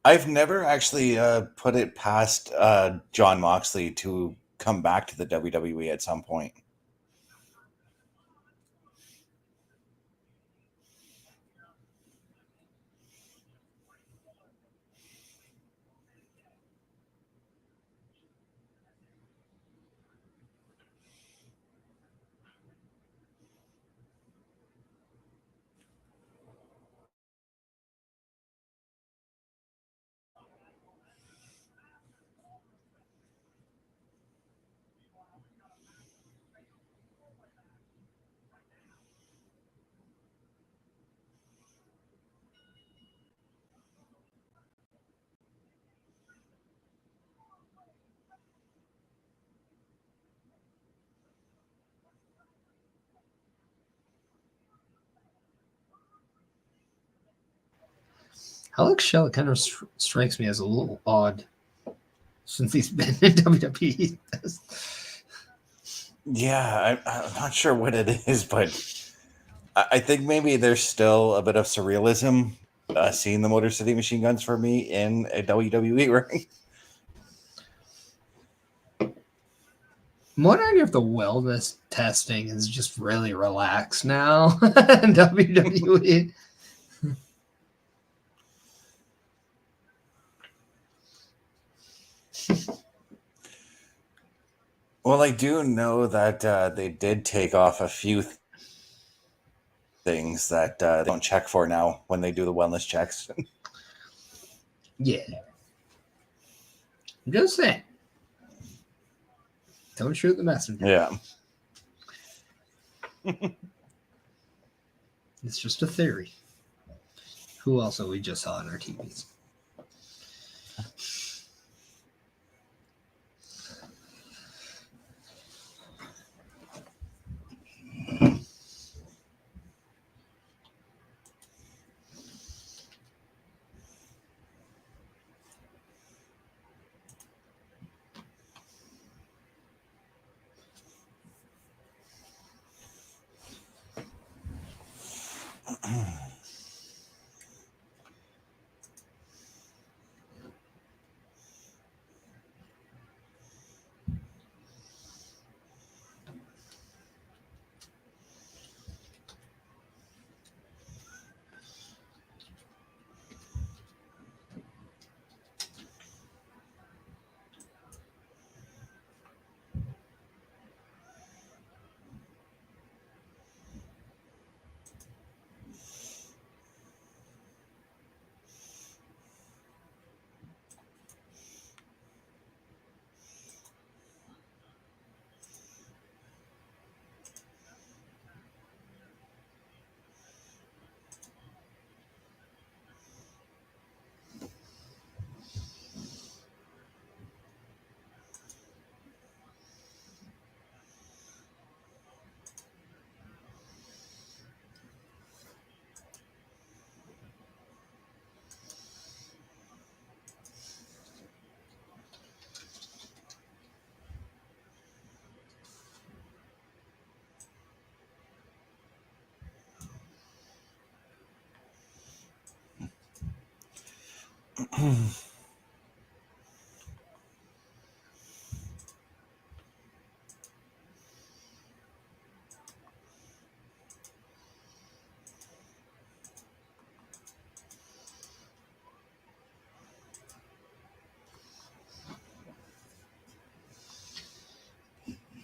I've never actually put it past Jon Moxley to come back to the WWE at some point. Alex Shelley kind of strikes me as a little odd since he's been in WWE. Yeah, I'm not sure what it is, but I think maybe there's still a bit of surrealism seeing the Motor City Machine Guns for me in a WWE ring. I'm wondering if the wellness testing is just really relaxed now in WWE. Well, I do know that they did take off a few things that they don't check for now when they do the wellness checks. Yeah. I'm just saying. Don't shoot the messenger. Yeah. It's just a theory. Who else have we just saw on our TVs?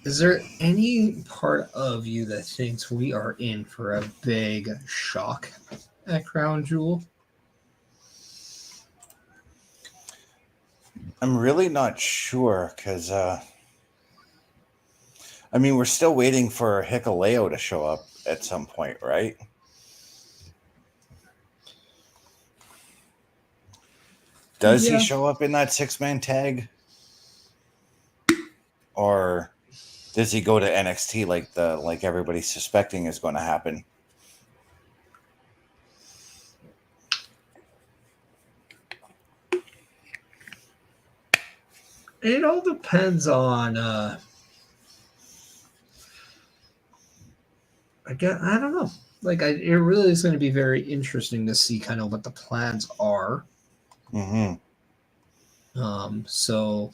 Is there any part of you that thinks we are in for a big shock at Crown Jewel? I'm really not sure because, I mean, we're still waiting for Hikuleo to show up at some point, right? Does he show up in that 6-man tag? Or does he go to NXT like everybody's suspecting is going to happen? It all depends on I don't know. It really is going to be very interesting to see kind of what the plans are. Mm-hmm. So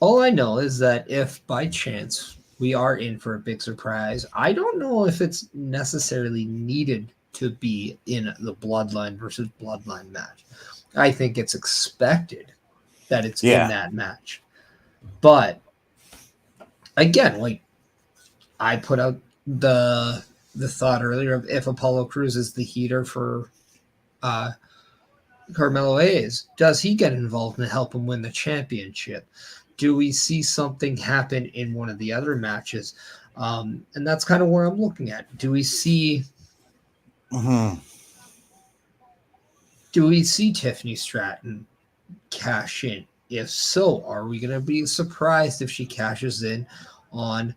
all I know is that if by chance we are in for a big surprise, I don't know if it's necessarily needed to be in the Bloodline versus Bloodline match. I think it's expected that it's in that match. But again, I put out the thought earlier of if Apollo Crews is the heater for Carmelo Hayes, does he get involved and help him win the championship? Do we see something happen in one of the other matches? And that's kind of where I'm looking at. Do we see Tiffany Stratton cash in? If so, are we going to be surprised if she cashes in on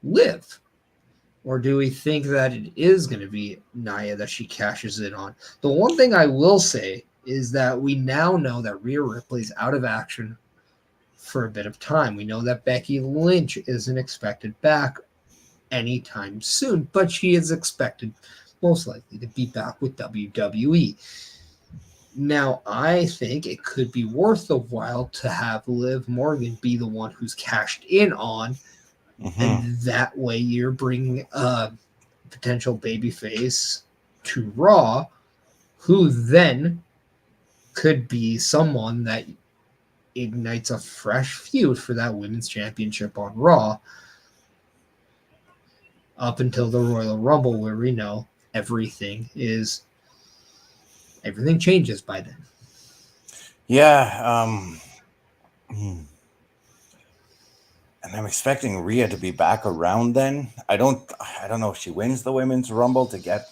Liv? Or do we think that it is going to be Nia that she cashes in on? The one thing I will say is that we now know that Rhea Ripley's out of action for a bit of time. We know that Becky Lynch isn't expected back anytime soon, but she is expected most likely to be back with WWE. Now, I think it could be worth the while to have Liv Morgan be the one who's cashed in on, and that way you're bringing a potential babyface to Raw, who then could be someone that ignites a fresh feud for that women's championship on Raw up until the Royal Rumble, where we know everything changes by then. Yeah, and I'm expecting Rhea to be back around then. I don't know if she wins the women's Rumble to get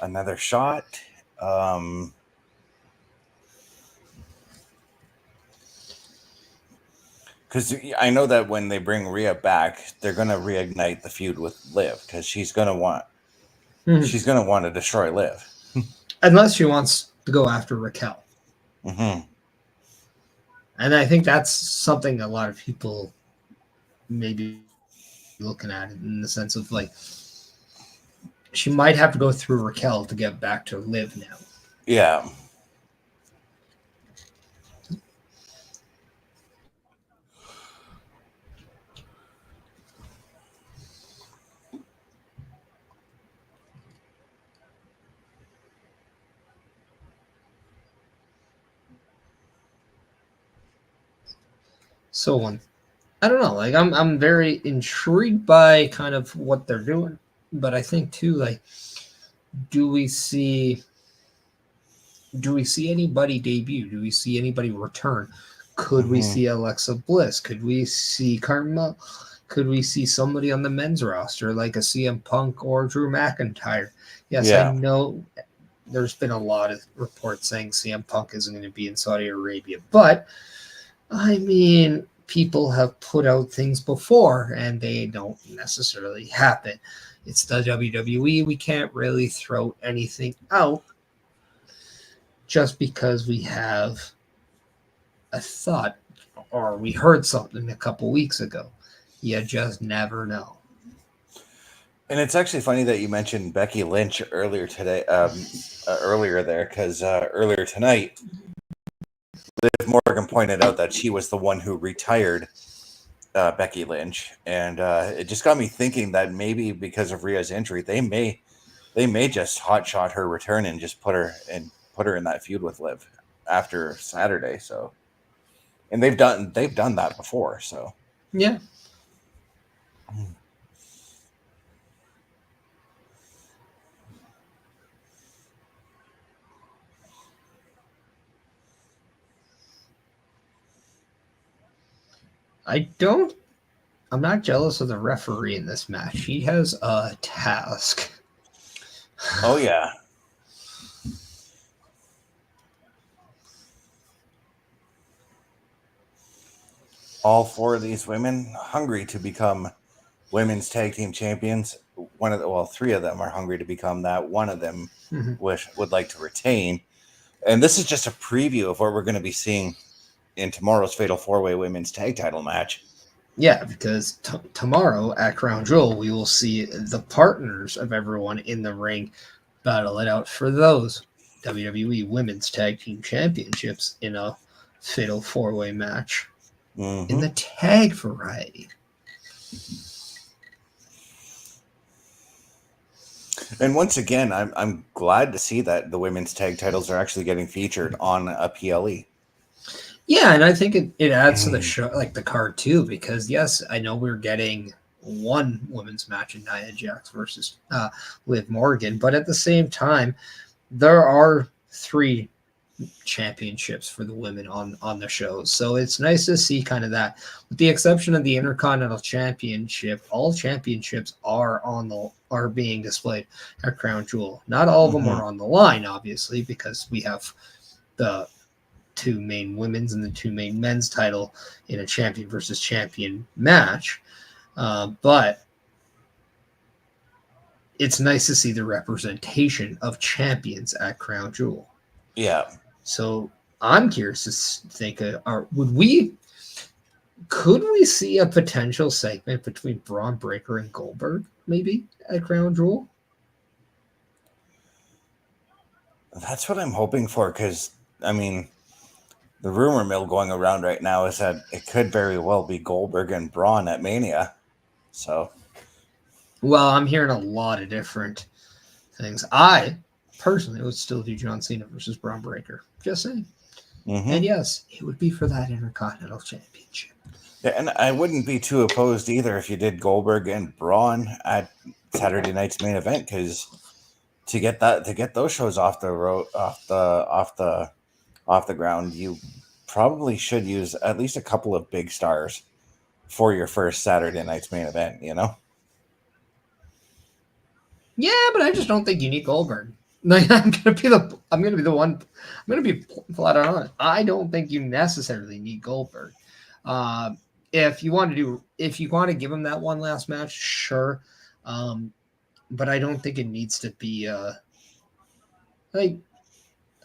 another shot. Because I know that when they bring Rhea back, they're gonna reignite the feud with Liv because she's gonna want to destroy Liv, unless she wants to go after Raquel. And I think that's something a lot of people may be looking at in the sense of like she might have to go through Raquel to get back to Liv now. Yeah. So I don't know, like I'm very intrigued by kind of what they're doing, but I think too, like, do we see anybody debut? Do we see anybody return? Could we see Alexa Bliss? Could we see Karma? Could we see somebody on the men's roster like a CM Punk or Drew McIntyre? Yes, I know there's been a lot of reports saying CM Punk isn't going to be in Saudi Arabia, but I mean, people have put out things before and they don't necessarily happen. It's the WWE. We can't really throw anything out just because we have a thought or we heard something a couple weeks ago. You just never know. And it's actually funny that you mentioned Becky Lynch earlier today, earlier there, because earlier tonight, Liv Morgan pointed out that she was the one who retired Becky Lynch, and it just got me thinking that maybe because of Rhea's injury, they may just hotshot her return and just put her in that feud with Liv after Saturday. So, and they've done that before. So yeah. I'm not jealous of the referee in this match. He has a task. Oh, yeah. All four of these women hungry to become women's tag team champions. Three of them are hungry to become that. One of them would like to retain. And this is just a preview of what we're going to be seeing in tomorrow's Fatal 4-Way Women's Tag Title match. Yeah, because tomorrow at Crown Jewel, we will see the partners of everyone in the ring battle it out for those WWE Women's Tag Team Championships in a Fatal 4-Way match in the tag variety. And once again, I'm glad to see that the women's tag titles are actually getting featured on a PLE. Yeah, and I think it adds to the show, like the card too, because yes, I know we're getting one women's match in Nia Jax versus Liv Morgan, but at the same time, there are 3 championships for the women on the shows. So it's nice to see kind of that. With the exception of the Intercontinental Championship, all championships are being displayed at Crown Jewel. Not all of them are on the line, obviously, because we have the 2 main women's and the 2 main men's title in a champion versus champion match. But it's nice to see the representation of champions at Crown Jewel. Yeah. So I'm curious to think, could we see a potential segment between Braun Breaker and Goldberg maybe at Crown Jewel? That's what I'm hoping for, because, I mean, the rumor mill going around right now is that it could very well be Goldberg and Braun at Mania. So, well, I'm hearing a lot of different things. I personally would still do John Cena versus Braun Breaker. Just saying. mm-hmm. And yes, it would be for that Intercontinental Championship. Yeah, and I wouldn't be too opposed either if you did Goldberg and Braun at Saturday night's main event, because to get those shows off the road, off the ground, you probably should use at least a couple of big stars for your first Saturday night's main event, you know? Yeah, but I just don't think you need Goldberg. Like, I'm gonna be the one. I'm gonna be flat out honest. I don't think you necessarily need Goldberg. If you want to give him that one last match, sure. But I don't think it needs to be like,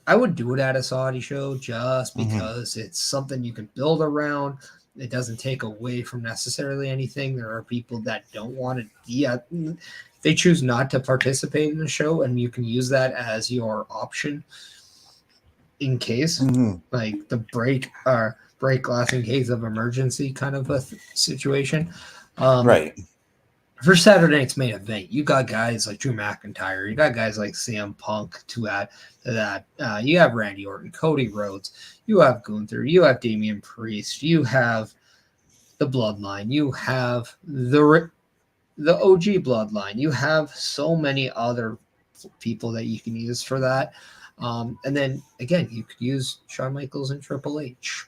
I would do it at a Saudi show just because it's something you can build around. It doesn't take away from necessarily anything. There are people that don't want to. They choose not to participate in the show, and you can use that as your option in case, like the break glass in case of emergency kind of a situation. Right. For Saturday night's main event, you got guys like Drew McIntyre, you got guys like CM Punk to add to that. You have Randy Orton, Cody Rhodes, you have Gunther, you have Damian Priest, you have the Bloodline, you have the OG Bloodline, you have so many other people that you can use for that. And then again, you could use Shawn Michaels and Triple H,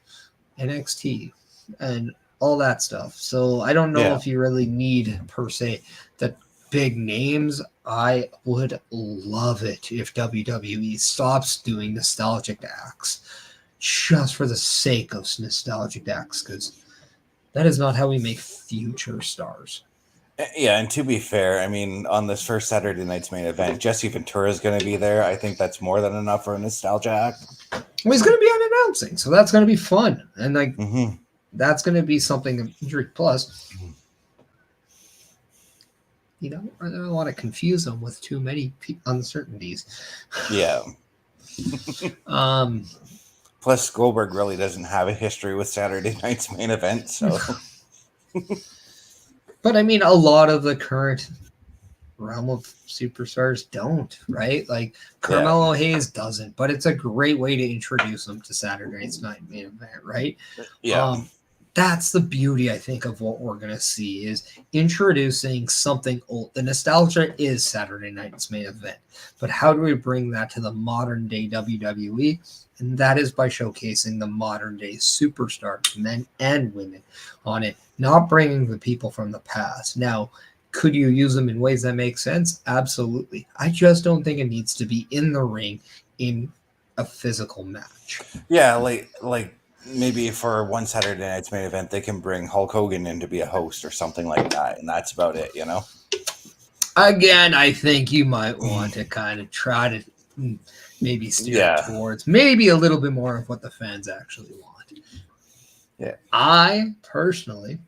NXT, and all that stuff. So I don't know if you really need per se the big names. I would love it if WWE stops doing nostalgic acts just for the sake of nostalgic acts, because that is not how we make future stars. Yeah, and to be fair, I mean, on this first Saturday night's main event, Jesse Ventura is going to be there. I think that's more than enough for a nostalgia act. Well, he's going to be on announcing, so that's going to be fun. And like, that's going to be something to plus. I don't want to confuse them with too many uncertainties. Yeah. Plus, Goldberg really doesn't have a history with Saturday night's main event, so. But I mean, a lot of the current realm of superstars don't, right? Like Carmelo Hayes doesn't, but it's a great way to introduce them to Saturday night's main event, right? Yeah. That's the beauty, I think, of what we're going to see is introducing something old. The nostalgia is Saturday night's main event, but how do we bring that to the modern day WWE? And that is by showcasing the modern day superstars, men and women on it, not bringing the people from the past. Now, could you use them in ways that make sense? Absolutely. I just don't think it needs to be in the ring in a physical match. Yeah, like maybe for one Saturday night's main event, they can bring Hulk Hogan in to be a host or something like that, and that's about it, you know? Again, I think you might want to kind of try to maybe steer towards maybe a little bit more of what the fans actually want. Yeah. I personally,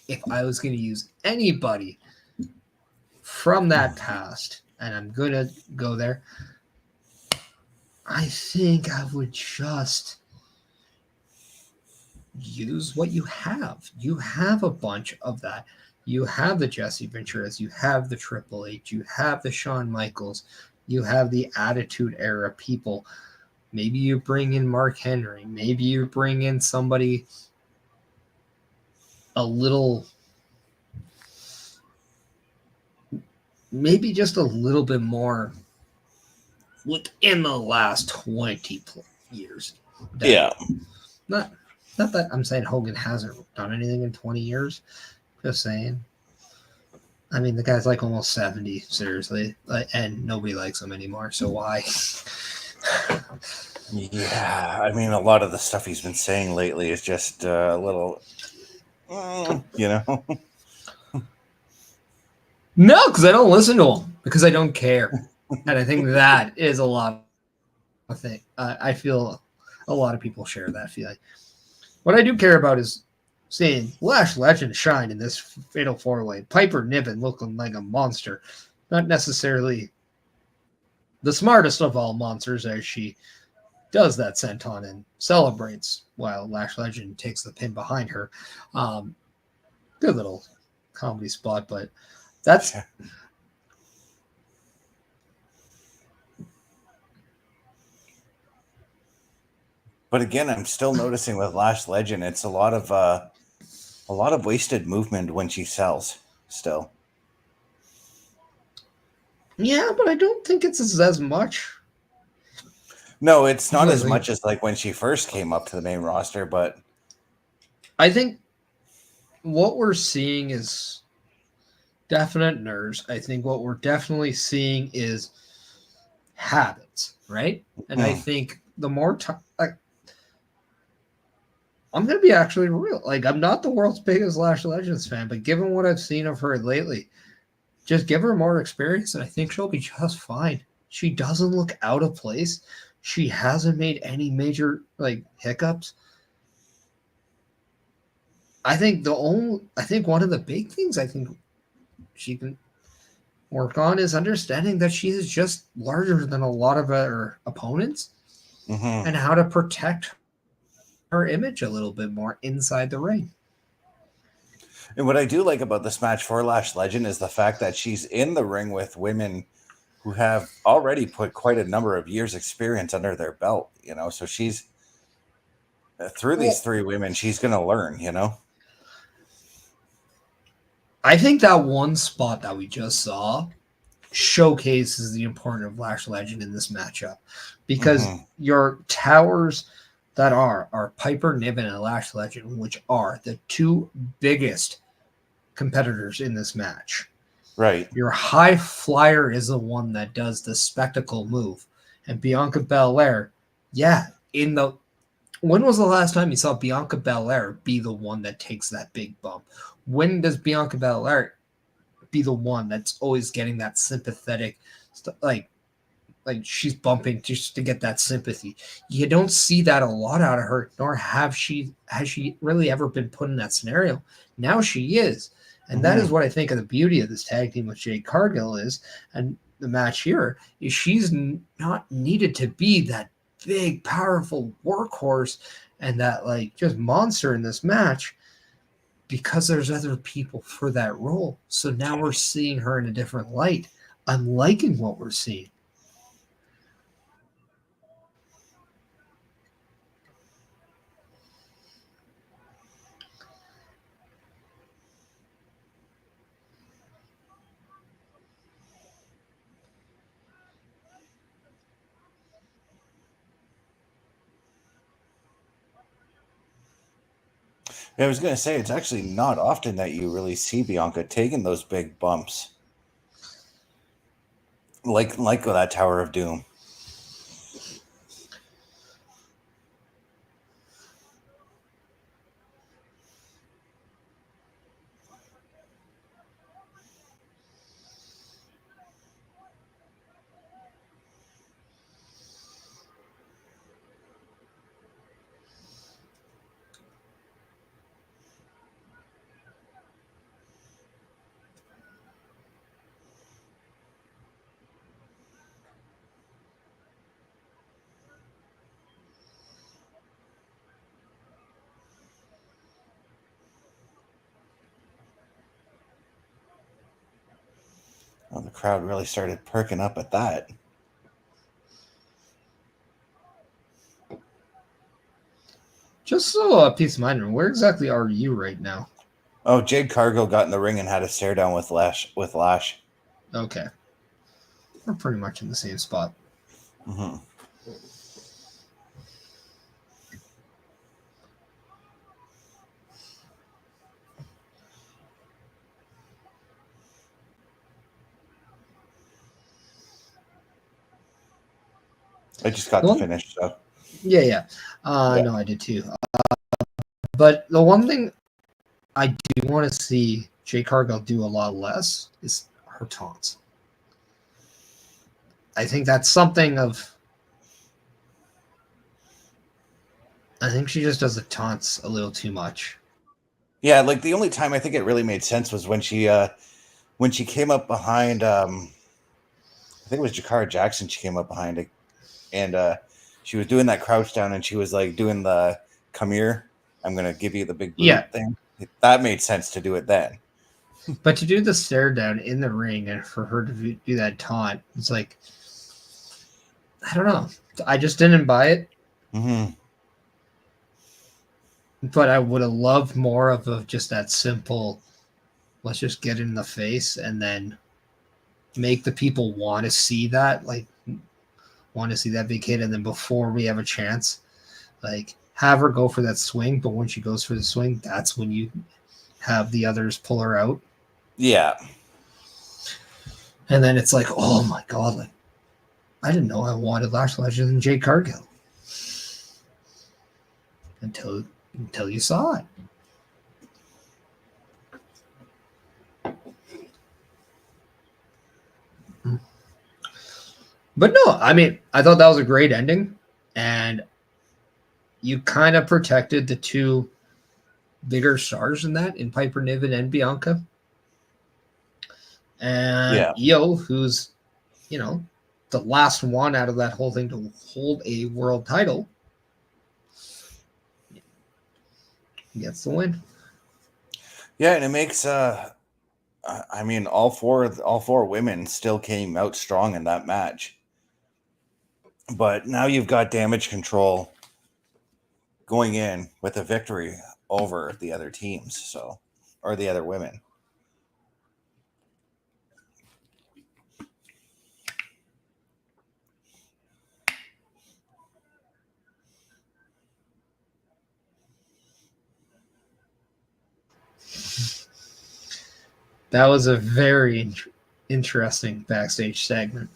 if I was going to use anybody from that past, and I'm going to go there, I think I would just use what you have. You have a bunch of that. You have the Jesse Venturas, you have the Triple H, you have the Shawn Michaels, you have the Attitude Era people. Maybe you bring in Mark Henry. Maybe you bring in somebody maybe just a little bit more within the last 20 years. Yeah. Not that I'm saying Hogan hasn't done anything in 20 years. Just saying. I mean, the guy's like almost 70, seriously, and nobody likes him anymore. So why? Yeah, I mean, a lot of the stuff he's been saying lately is just a little, you know. No, because I don't listen to him. because I don't care. And I think that is a lot of thing. I feel a lot of people share that feeling. What I do care about is seeing Lash Legend shine in this fatal four-way. Piper Niven looking like a monster. Not necessarily the smartest of all monsters as she does that senton and celebrates while Lash Legend takes the pin behind her. Good little comedy spot, but that's... But again, I'm still noticing with Lash Legend, it's a lot of wasted movement when she sells still. Yeah, but I don't think it's as much. No, it's not as much as like when she first came up to the main roster, but I think what we're seeing is definite nerves. I think what we're definitely seeing is habits, right? And I think the more time, I'm going to be actually real. Like, I'm not the world's biggest Lash Legends fan, but given what I've seen of her lately, just give her more experience, and I think she'll be just fine. She doesn't look out of place. She hasn't made any major, hiccups. I think one of the big things I think she can work on is understanding that she is just larger than a lot of her opponents and how to protect her image a little bit more inside the ring. And what I do like about this match for Lash Legend is the fact that she's in the ring with women who have already put quite a number of years experience under their belt, so she's through these three women, she's going to learn, I think that one spot that we just saw showcases the importance of Lash Legend in this matchup, because your towers that are Piper Niven and Lash Legend, which are the two biggest competitors in this match. Right. Your high flyer is the one that does the spectacle move. And Bianca Belair, when was the last time you saw Bianca Belair be the one that takes that big bump? When does Bianca Belair be the one that's always getting that sympathetic, like she's bumping just to get that sympathy? You don't see that a lot out of her, nor has she really ever been put in that scenario. Now she is. And that is what I think of the beauty of this tag team with Jade Cargill is, and the match here, is she's not needed to be that big, powerful workhorse and that just monster in this match, because there's other people for that role. So now we're seeing her in a different light. I'm liking what we're seeing. I was going to say, it's actually not often that you really see Bianca taking those big bumps. Like that Tower of Doom. Oh, the crowd really started perking up at that. Just so a peace of mind, where exactly are you right now? Oh, Jade Cargill got in the ring and had a stare down with Lash. Okay. We're pretty much in the same spot. I just got the finish, so. Yeah. No, I did too. But the one thing I do want to see Jade Cargill do a lot less is her taunts. I think that's something of. I think she just does the taunts a little too much. Yeah, like the only time I think it really made sense was when she came up behind. I think it was Jakara Jackson. She came up behind it, and she was doing that crouch down, and she was like doing the "come here, I'm gonna give you the big boot" thing. That made sense to do it then. But to do the stare down in the ring and for her to do that taunt, it's like, I don't know. I just didn't buy it. Mm-hmm. But I would have loved more of just that simple, let's just get in the face and then make the people want to see that, like, want to see that big hit. And then before we have a chance, like, have her go for that swing. But when she goes for the swing, that's when you have the others pull her out. Yeah. And then it's like, oh my God, like, I didn't know I wanted Lash larger than Jade Cargill until you saw it. But no, I mean, I thought that was a great ending, and you kind of protected the two bigger stars in that, in Piper Niven and Bianca. And IYO, who's, the last one out of that whole thing to hold a world title, gets the win. Yeah, and it makes I mean, all four women still came out strong in that match. But now you've got Damage Control going in with a victory over the other teams, or the other women. That was a very interesting backstage segment.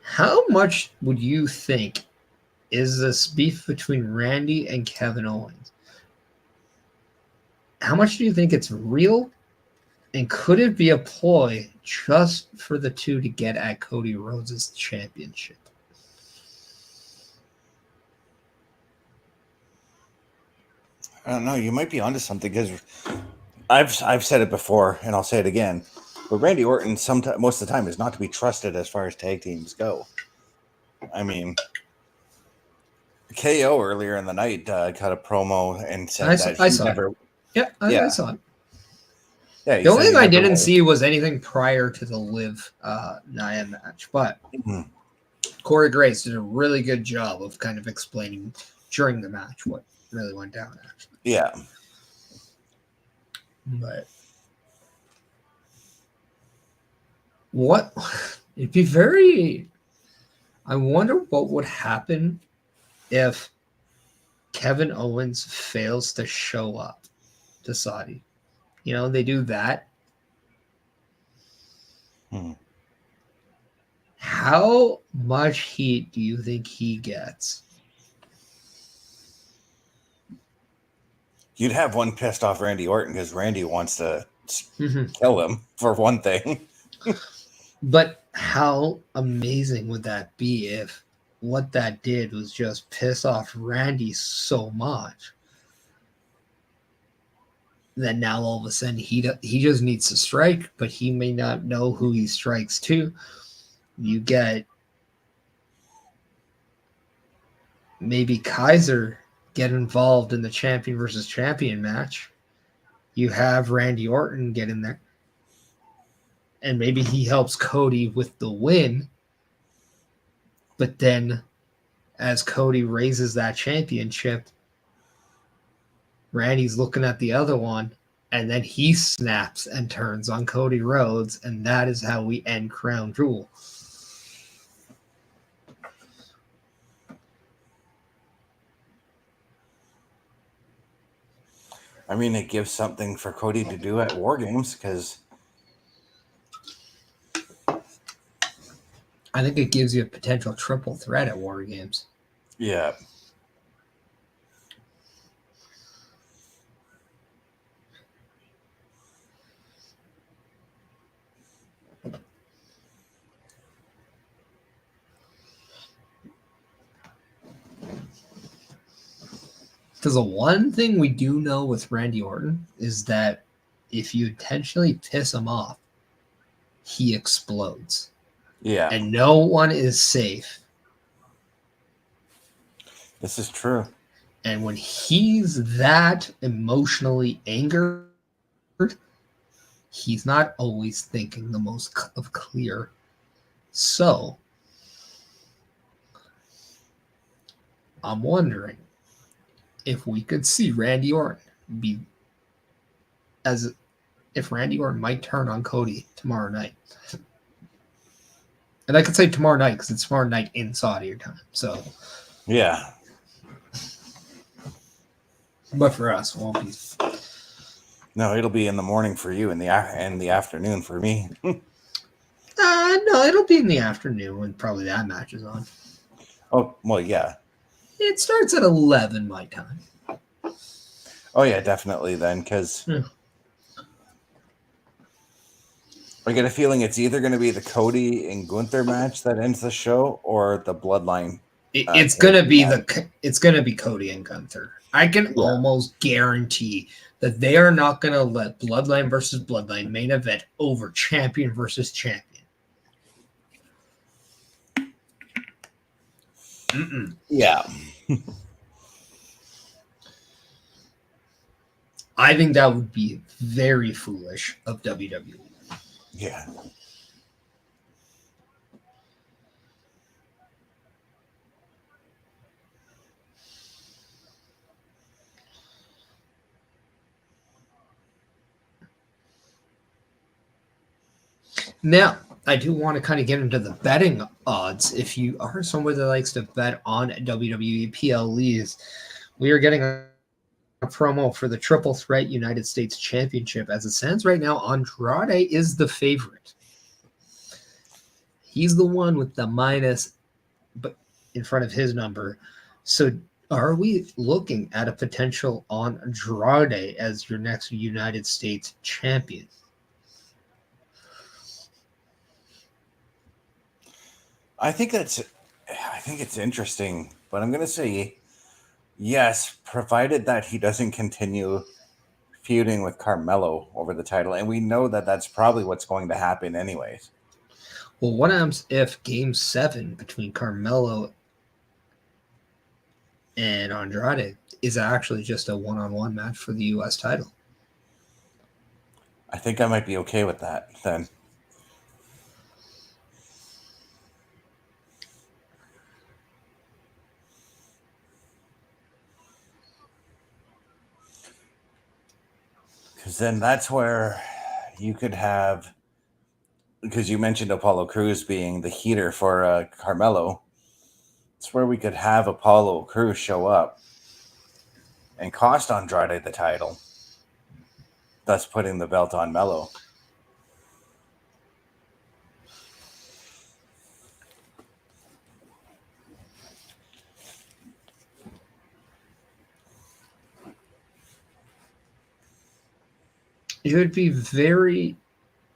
How much would you think is this beef between Randy and Kevin Owens? How much do you think it's real? And could it be a ploy just for the two to get at Cody Rhodes' championship? I don't know. You might be onto something, because I've said it before, and I'll say it again. But Randy Orton, most of the time, is not to be trusted as far as tag teams go. I mean, KO earlier in the night cut a promo and said I saw it. I saw it. Yeah, the only thing I didn't see was anything prior to the Liv Nia match, but Corey Grace did a really good job of kind of explaining during the match what really went down, actually. Yeah. But it'd be I wonder what would happen if Kevin Owens fails to show up to Saudi. They do that. How much heat do you think he gets? You'd have one pissed off Randy Orton, because Randy wants to kill him, for one thing. But how amazing would that be if what that did was just piss off Randy so much that now all of a sudden he just needs to strike, but he may not know who he strikes to. You get maybe Kaiser get involved in the champion versus champion match. You have Randy Orton get in there, and maybe he helps Cody with the win. But then as Cody raises that championship, Randy's looking at the other one, and then he snaps and turns on Cody Rhodes, and that is how we end Crown Jewel. I mean, it gives something for Cody to do at War Games, because I think it gives you a potential triple threat at War Games. Yeah. Because the one thing we do know with Randy Orton is that if you intentionally piss him off, he explodes. Yeah. And no one is safe. This is true. And when he's that emotionally angered, he's not always thinking the most of clear. So, I'm wondering if we could see Randy Orton be as if Randy Orton might turn on Cody tomorrow night. And I could say tomorrow night because it's tomorrow night in Saudi time. So, yeah. But for us, it won't be. No, it'll be in the morning for you and the afternoon for me. No, it'll be in the afternoon when probably that match is on. Oh, well, yeah. It starts at 11 my time. Oh, yeah, definitely then, because I get a feeling it's either going to be the Cody and Gunther match that ends the show or the Bloodline. It's gonna be Cody and Gunther. I can almost guarantee that they are not gonna let Bloodline versus Bloodline main event over champion versus champion. Yeah. I think that would be very foolish of WWE. Yeah. Now, I do want to kind of get into the betting odds. If you are someone that likes to bet on WWE PLEs, we are getting a promo for the Triple Threat United States Championship. As it stands right now, Andrade is the favorite. He's the one with the minus but in front of his number. So are we looking at a potential on Andrade as your next United States champion? I think it's interesting, but I'm going to say yes, provided that he doesn't continue feuding with Carmelo over the title. And we know that that's probably what's going to happen anyways. Well, what happens if Game 7 between Carmelo and Andrade is actually just a one-on-one match for the U.S. title? I think I might be okay with that then. Because then that's where you could have, because you mentioned Apollo Crews being the heater for Carmelo. It's where we could have Apollo Crews show up and cost Andrade the title, thus putting the belt on Melo. It would be very...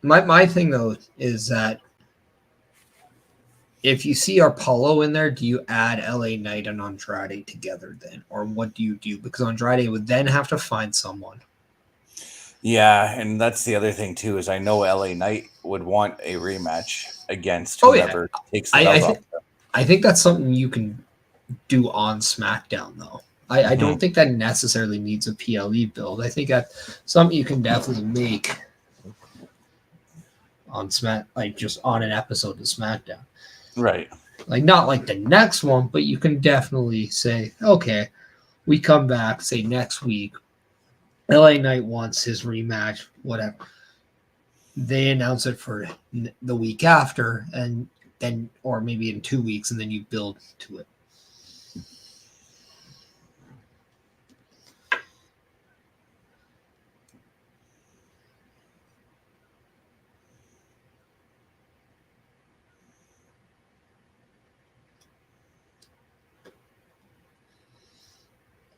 My thing, though, is that if you see Apollo in there, do you add LA Knight and Andrade together then? Or what do you do? Because Andrade would then have to find someone. Yeah, and that's the other thing, too, is I know LA Knight would want a rematch against whoever takes the belt off. I think that's something you can do on SmackDown, though. I don't think that necessarily needs a PLE build. I think that's something you can definitely make on just on an episode of SmackDown. Right. Like, not like the next one, but you can definitely say, okay, we come back, say next week, LA Knight wants his rematch, whatever. They announce it for the week after, and then, or maybe in 2 weeks, and then you build to it.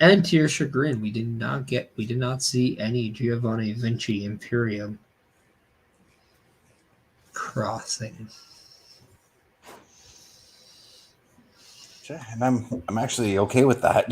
And to your chagrin, we did not see any Giovanni Vinci Imperium crossing. And I'm actually okay with that.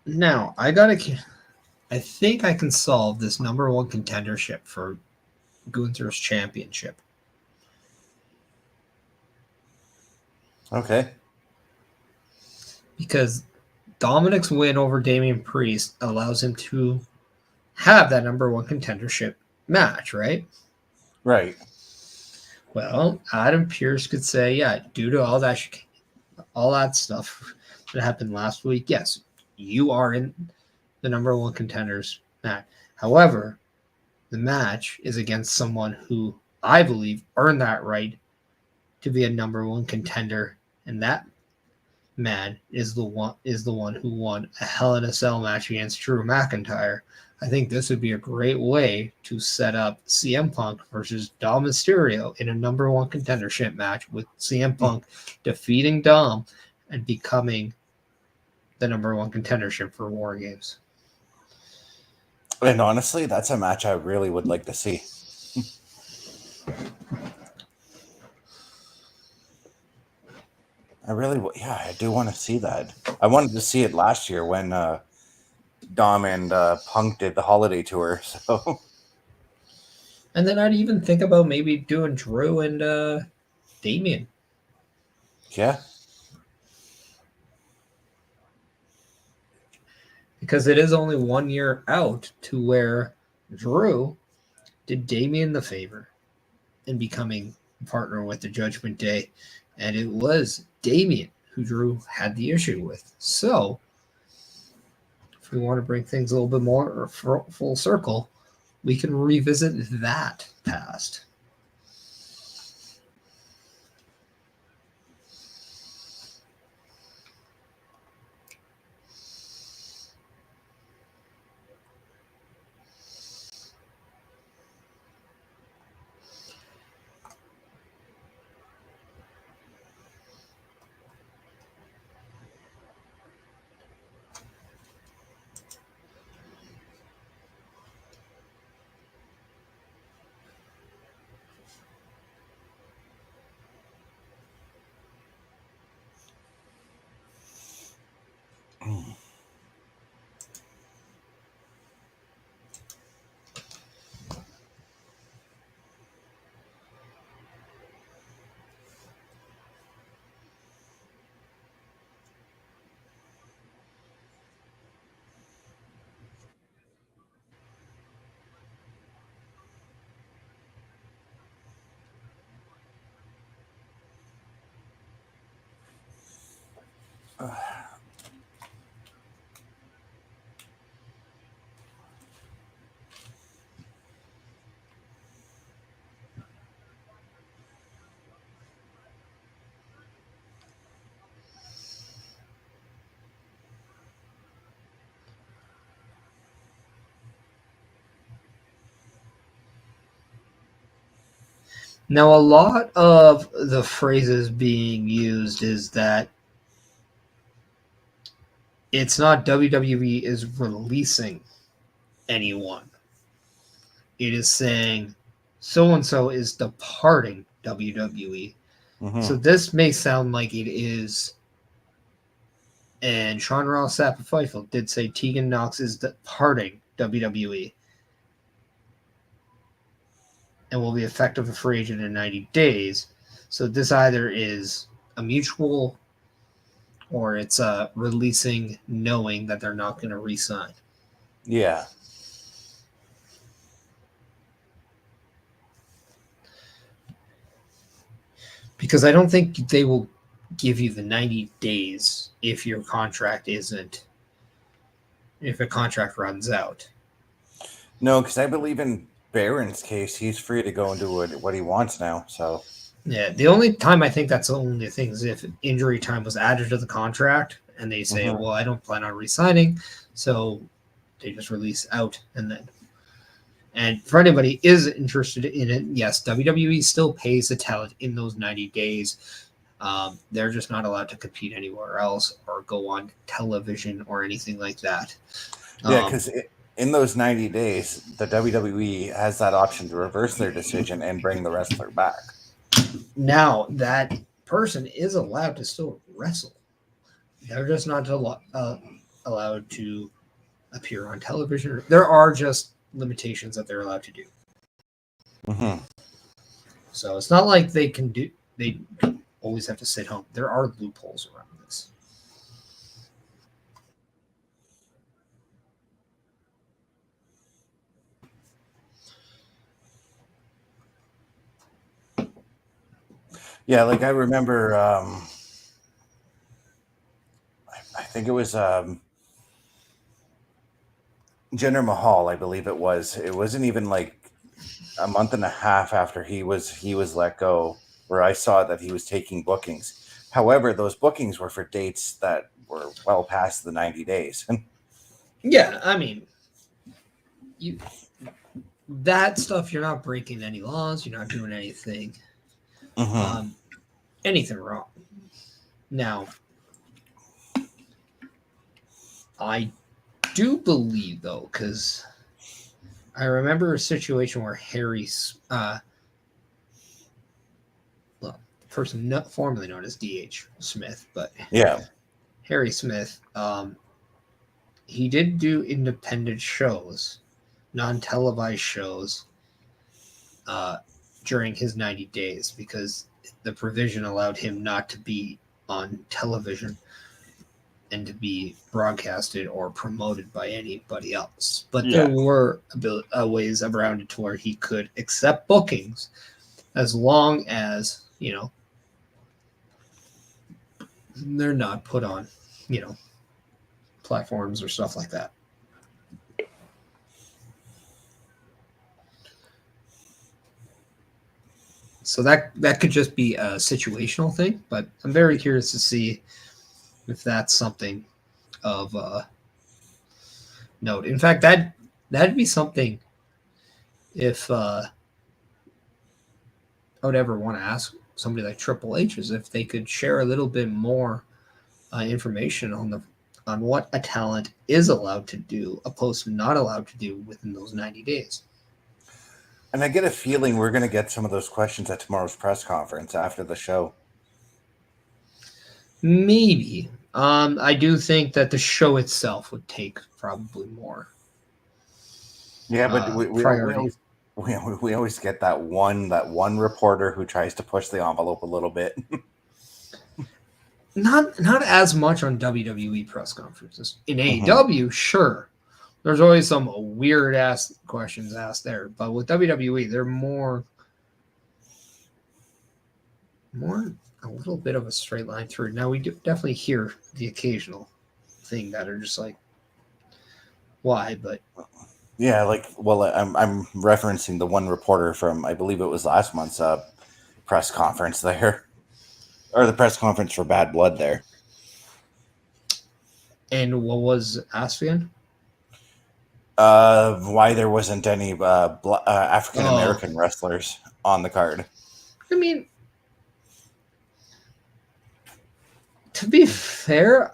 Now, I think I can solve this number one contendership for Gunther's championship. Okay. Because Dominic's win over Damian Priest allows him to have that number one contendership match, right? Right. Well, Adam Pearce could say, yeah, due to all that stuff that happened last week, yes, you are in the number one contenders match. However, the match is against someone who I believe earned that right to be a number one contender, and that man is the one who won a Hell in a Cell match against Drew McIntyre. I think this would be a great way to set up CM Punk versus Dom Mysterio in a number one contendership match, with CM Punk defeating Dom and becoming the number one contendership for War Games. And honestly, that's a match I really would like to see. I do want to see that. I wanted to see it last year when Dom and Punk did the holiday tour. So, and then I'd even think about maybe doing Drew and Damian. Yeah. Because it is only 1 year out to where Drew did Damian the favor in becoming a partner with the Judgment Day. And it was Damian who Drew had the issue with. So, if we want to bring things a little bit more full circle, we can revisit that past. Now, a lot of the phrases being used is that it's not WWE is releasing anyone. It is saying so-and-so is departing WWE. Mm-hmm. So this may sound like it is, and Sean Ross Sapp of Fightful did say Tegan Knox is departing WWE and will be effective a free agent in 90 days. So this either is a mutual or it's releasing knowing that they're not going to re-sign. Yeah. Because I don't think they will give you the 90 days if your contract if a contract runs out. No, because I believe in Baron's case, he's free to go and do what he wants now. So yeah, the only time I think that's the only thing is if injury time was added to the contract and they say, well, I don't plan on re-signing, so they just release out and for anybody is interested in it, yes, WWE still pays the talent in those 90 days. They're just not allowed to compete anywhere else or go on television or anything like that. Yeah, because in those 90 days, the WWE has that option to reverse their decision and bring the wrestler back. Now, that person is allowed to still wrestle. They're just not allowed to appear on television. There are just limitations that they're allowed to do. Mm-hmm. So it's not like they always have to sit home. There are loopholes around this. Yeah, like I remember, I think it was Jinder Mahal, I believe it was. It wasn't even like a month and a half after he was let go, where I saw that he was taking bookings. However, those bookings were for dates that were well past the 90 days. Yeah, I mean, that stuff, you're not breaking any laws. You're not doing anything, anything wrong. Now, I do believe, though, because I remember a situation where the person formerly known as DH Smith, but yeah, Harry Smith, he did do independent shows, non-televised shows, during his 90 days because the provision allowed him not to be on television and to be broadcasted or promoted by anybody else. But there were ways around it to where he could accept bookings as long as, they're not put on, platforms or stuff like that. So that could just be a situational thing, but I'm very curious to see if that's something of note. In fact, that'd be something if I would ever want to ask somebody like Triple H is if they could share a little bit more information on what a talent is allowed to do opposed to not allowed to do within those 90 days. And I get a feeling we're going to get some of those questions at tomorrow's press conference after the show. Maybe. I do think that the show itself would take probably more. Yeah, but we always get that one reporter who tries to push the envelope a little bit. Not as much on WWE press conferences. In AEW, sure. There's always some weird ass questions asked there, but with WWE, they're more a little bit of a straight line through. Now we do definitely hear the occasional thing that are just like, why? But yeah, I'm referencing the one reporter from I believe it was last month's press conference there, or the press conference for Bad Blood there. And what was asked again? Why there wasn't any African American wrestlers on the card. I mean, to be fair,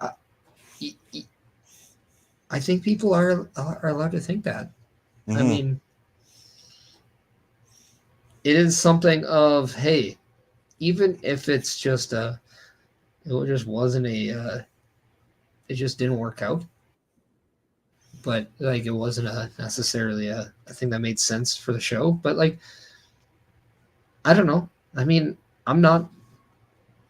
I think people are allowed to think that. I mean, it is something of, hey, even if it's just it just wasn't it just didn't work out. But like it wasn't necessarily a thing that made sense for the show. But like, I don't know. I mean, I'm not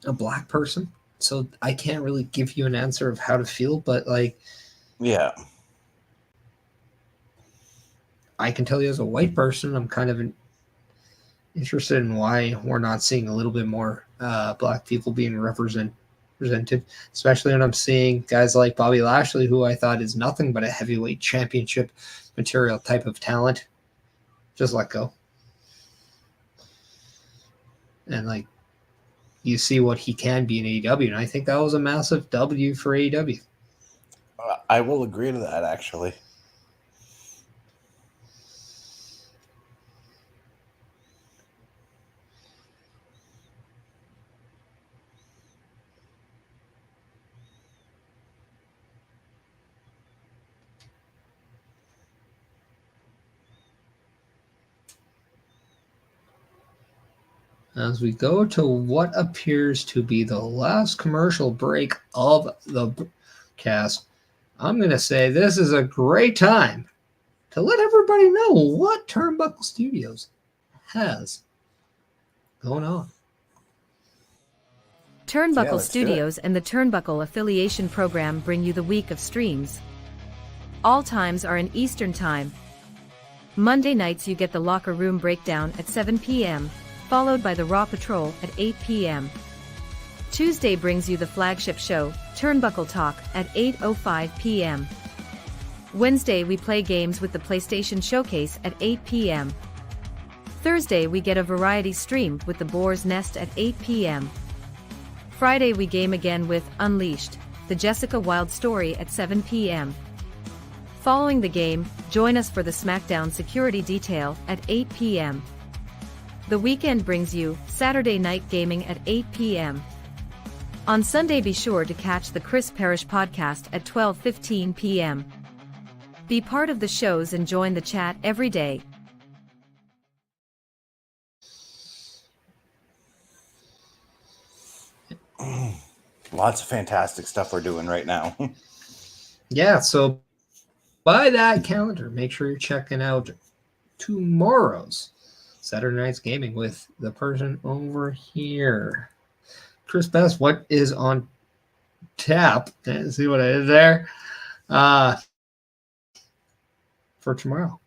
a black person, so I can't really give you an answer of how to feel. But like, yeah, I can tell you as a white person, I'm kind of interested in why we're not seeing a little bit more black people being represented presented, especially when I'm seeing guys like Bobby Lashley, who I thought is nothing but a heavyweight championship material type of talent, just let go. And like, you see what he can be in AEW, and I think that was a massive W for AEW. I will agree to that, actually. As we go to what appears to be the last commercial break of the cast, I'm going to say this is a great time to let everybody know what Turnbuckle Studios has going on. Turnbuckle Studios and the Turnbuckle Affiliation Program bring you the week of streams. All times are in Eastern Time. Monday nights you get the Locker Room Breakdown at 7 p.m., followed by the Raw Patrol at 8 p.m. Tuesday brings you the flagship show, Turnbuckle Talk, at 8:05 p.m. Wednesday we play games with the PlayStation Showcase at 8 p.m. Thursday we get a variety stream with the Boar's Nest at 8 p.m. Friday we game again with Unleashed, the Jessica Wilde story at 7 p.m. Following the game, join us for the Smackdown Security Detail at 8 p.m. The weekend brings you Saturday Night Gaming at 8 p.m. On Sunday be sure to catch the Chris Parrish podcast at 12:15 p.m. Be part of the shows and join the chat every day. Lots of fantastic stuff we're doing right now. Yeah, so by that calendar, make sure you're checking out tomorrow's Saturday Night's Gaming with the person over here. Chris Best, what is on tap? See what I did there? For tomorrow.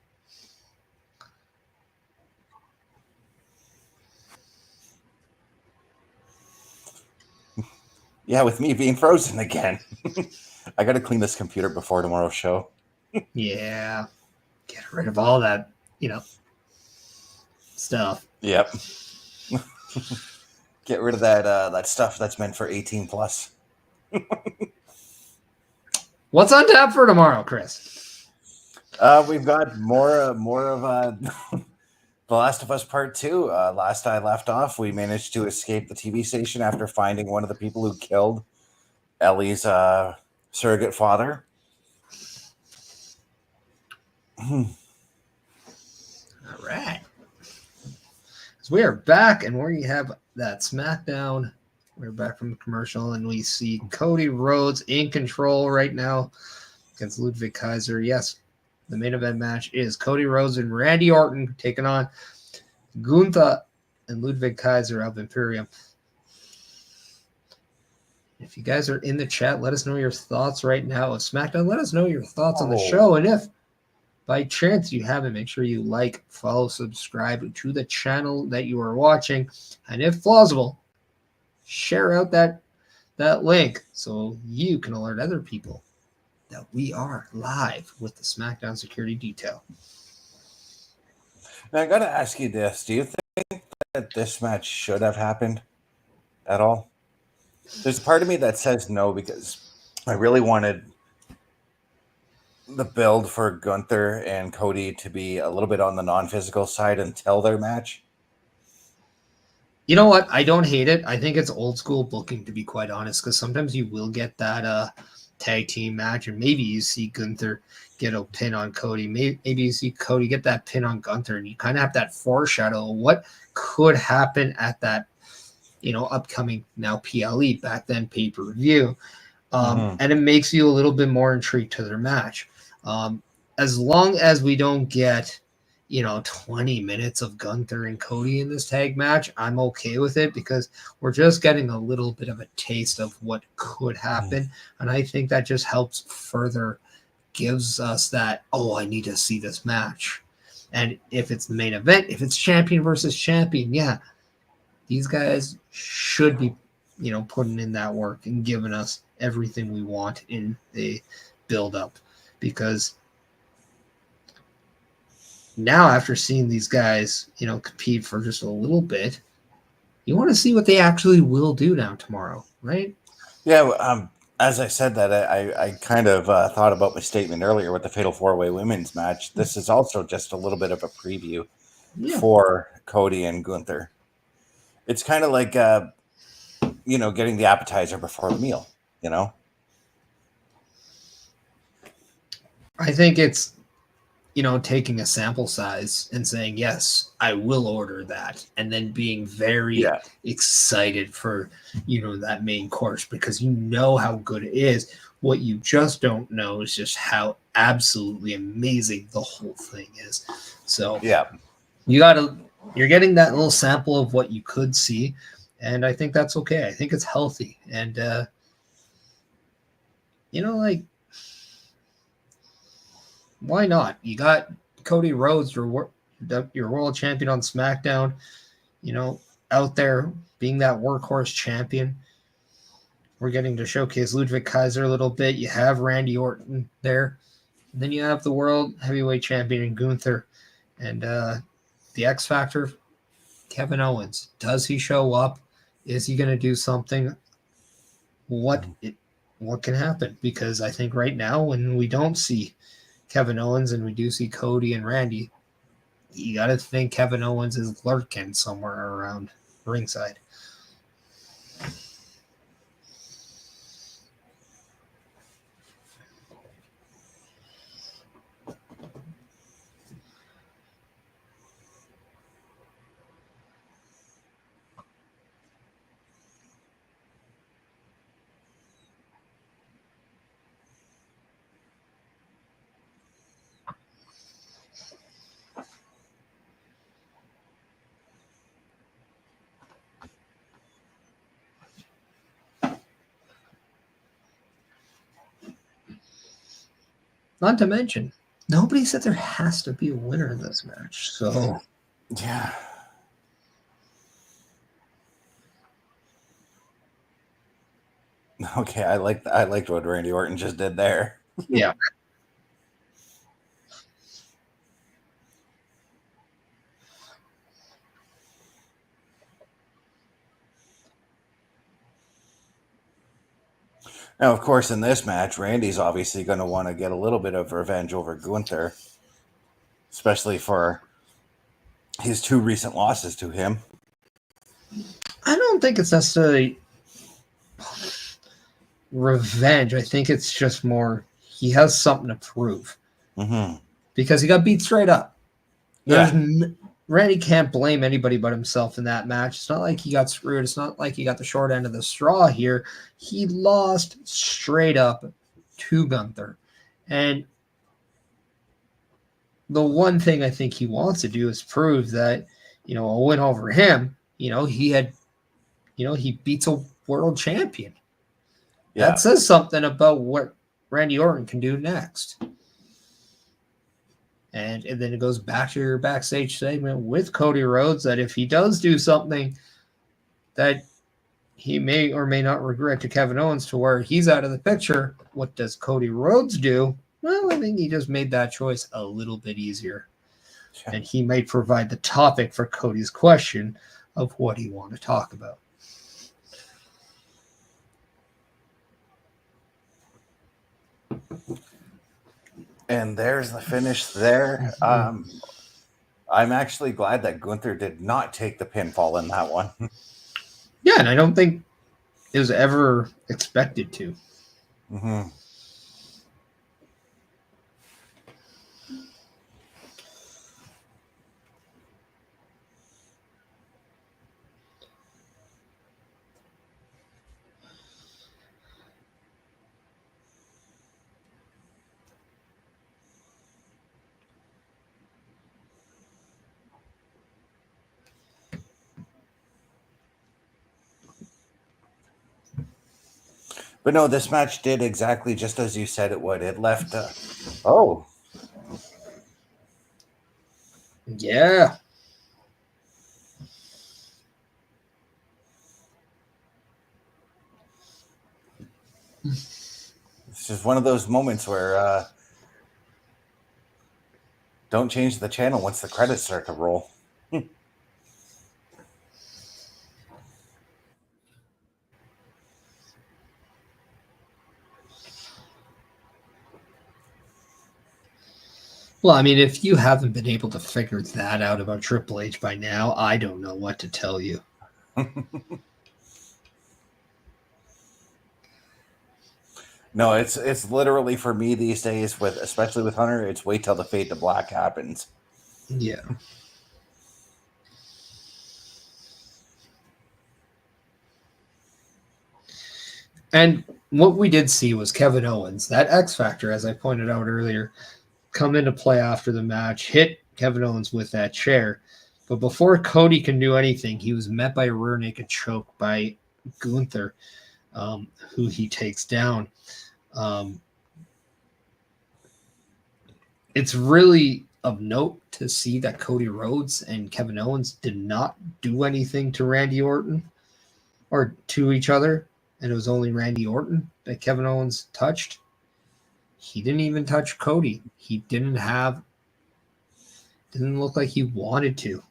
Yeah, with me being frozen again. I got to clean this computer before tomorrow's show. Yeah. Get rid of all that, stuff. Yep. Get rid of that stuff that's meant for 18 plus. What's on tap for tomorrow, Chris? We've got more of The Last of Us Part 2. Last I left off, we managed to escape the TV station after finding one of the people who killed Ellie's surrogate father. All right. So we are back, and we have that SmackDown. We're back from the commercial, and we see Cody Rhodes in control right now against Ludwig Kaiser. Yes, the main event match is Cody Rhodes and Randy Orton taking on Gunther and Ludwig Kaiser of Imperium. If you guys are in the chat, let us know your thoughts right now of SmackDown. Let us know your thoughts on the show, and if by chance you haven't, make sure you like, follow, subscribe to the channel that you are watching, and if plausible, share out that link so you can alert other people that we are live with the Smackdown Security Detail. Now, I got to ask you this. Do you think that this match should have happened at all? There's a part of me that says no, because I really wanted the build for Gunther and Cody to be a little bit on the non-physical side until their match. You know what? I don't hate it. I think it's old school booking, to be quite honest, because sometimes you will get that tag team match, and maybe you see Gunther get a pin on Cody. Maybe you see Cody get that pin on Gunther, and you kind of have that foreshadow of what could happen at that, upcoming now PLE, back then pay-per-view. And it makes you a little bit more intrigued to their match. As long as we don't get 20 minutes of Gunther and Cody in this tag match, I'm okay with it, because we're just getting a little bit of a taste of what could happen. And I think that just helps further gives us that, I need to see this match. And if it's the main event, if it's champion versus champion, yeah, these guys should be putting in that work and giving us everything we want in the build-up. Because now, after seeing these guys, compete for just a little bit, you want to see what they actually will do now tomorrow, right? Yeah. As I said that, I kind of thought about my statement earlier with the Fatal 4-Way Women's match. This is also just a little bit of a preview for Cody and Gunther. It's kind of like, getting the appetizer before the meal, I think it's, taking a sample size and saying, yes, I will order that. And then being very excited for, that main course, because you know how good it is. What you just don't know is just how absolutely amazing the whole thing is. So you're getting that little sample of what you could see. And I think that's okay. I think it's healthy. And, why not? You got Cody Rhodes, your world champion on SmackDown, out there being that workhorse champion. We're getting to showcase Ludwig Kaiser a little bit. You have Randy Orton there. And then you have the world heavyweight champion in Gunther. And the X Factor, Kevin Owens. Does he show up? Is he going to do something? What can happen? Because I think right now, when we don't see Kevin Owens and we do see Cody and Randy, you got to think Kevin Owens is lurking somewhere around ringside. Not to mention, nobody said there has to be a winner in this match. So, yeah. Okay, I liked what Randy Orton just did there. Yeah. Now, of course, in this match, Randy's obviously going to want to get a little bit of revenge over Gunther, especially for his 2 recent losses to him. I don't think it's necessarily revenge. I think it's just more he has something to prove. Mm-hmm. Because he got beat straight up. Yeah. Randy can't blame anybody but himself in that match. It's not like he got screwed. It's not like he got the short end of the straw here. He lost straight up to Gunther. And the one thing I think he wants to do is prove that, a win over him, he beats a world champion. Yeah. That says something about what Randy Orton can do next. And then it goes back to your backstage segment with Cody Rhodes that if he does do something that he may or may not regret to Kevin Owens to where he's out of the picture, what does Cody Rhodes do? Well, I think he just made that choice a little bit easier. Yeah. And he might provide the topic for Cody's question of what he want to talk about. And there's the finish there. I'm actually glad that Gunther did not take the pinfall in that one. Yeah, and I don't think it was ever expected to. Mm-hmm. But no, this match did exactly just as you said it would. It left. Yeah. It's just one of those moments where don't change the channel once the credits start to roll. Well, I mean, if you haven't been able to figure that out about Triple H by now, I don't know what to tell you. No, it's literally for me these days, especially with Hunter, it's wait till the fade to black happens. Yeah. And what we did see was Kevin Owens, that X Factor, as I pointed out earlier, come into play after the match, hit Kevin Owens with that chair. But before Cody can do anything, he was met by a rear naked choke by Gunther, who he takes down. It's really of note to see that Cody Rhodes and Kevin Owens did not do anything to Randy Orton or to each other. And it was only Randy Orton that Kevin Owens touched. He didn't even touch Cody. He didn't look like he wanted to.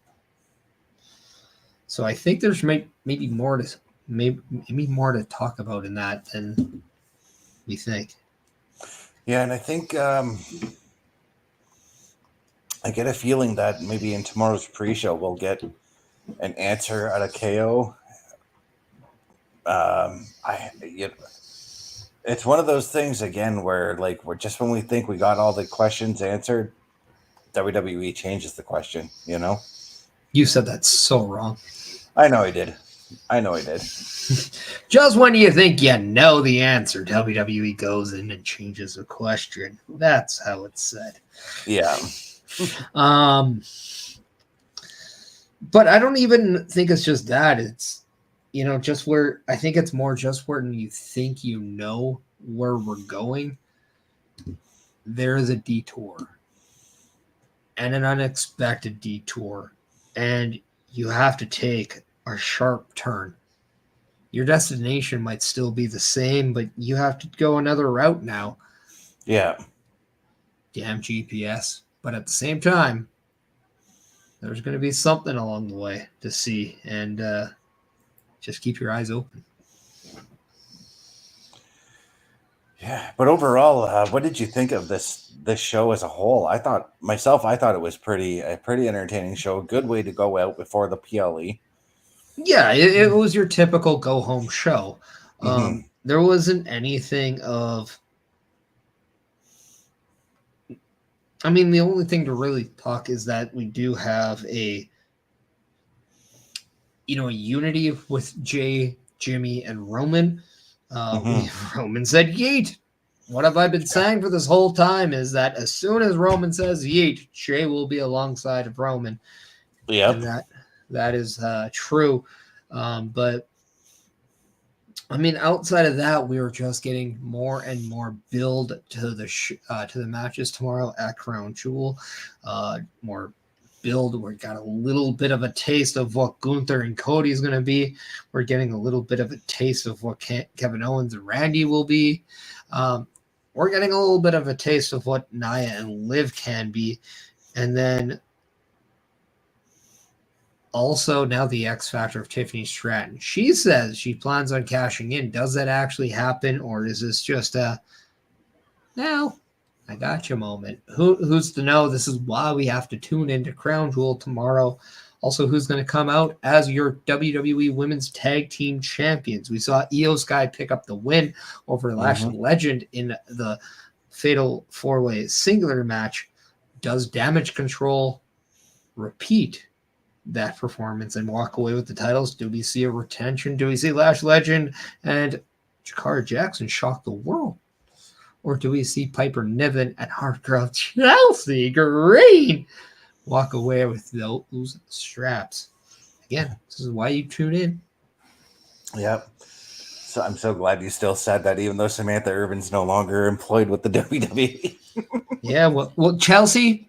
So I think there's maybe more to talk about in that than we think. Yeah, and I think I get a feeling that maybe in tomorrow's pre-show we'll get an answer out of KO. It's one of those things again where we're just when we think we got all the questions answered, WWE changes the question. You said that so wrong. I know I did. Just when you think you know the answer, WWE goes in and changes the question. That's how it's said. Yeah. But I don't even think it's just that. It's just where I think it's more just where you think you know where we're going. There is a detour and an unexpected detour, and you have to take a sharp turn. Your destination might still be the same, but you have to go another route now. Yeah. Damn GPS. But at the same time, there's going to be something along the way to see, and just keep your eyes open. Yeah, but overall, what did you think of this show as a whole? I thought it was a pretty entertaining show. A good way to go out before the PLE. Yeah, it was your typical go home show. There wasn't anything of. I mean, the only thing to really talk is that we do have a unity with Jay, Jimmy, and Roman. Roman said yeet. What have I been saying for this whole time is that as soon as Roman says yeet, Jay will be alongside of Roman. Yeah. And that is true. But I mean, outside of that, we were just getting more and more build to the matches tomorrow at Crown Jewel. More build. We got a little bit of a taste of what Gunther and Cody is going to be. We're getting a little bit of a taste of what Kevin Owens and Randy will be. We're getting a little bit of a taste of what Nia and Liv can be. And then also now the X Factor of Tiffany Stratton. She says she plans on cashing in. Does that actually happen, or is this just a no, I got you moment? Who's to know? This is why we have to tune into Crown Jewel tomorrow. Also, who's going to come out as your WWE Women's Tag Team Champions? We saw IYO Sky pick up the win over Lash and Legend in the Fatal 4-Way Singular match. Does Damage Control repeat that performance and walk away with the titles? Do we see a retention? Do we see Lash Legend and Jakara Jackson shock the world? Or do we see Piper Niven and Hardcore Chelsea Green walk away with those straps? Again, this is why you tune in. Yep. So I'm so glad you still said that, even though Samantha Irvin's no longer employed with the WWE. Yeah, well, Chelsea,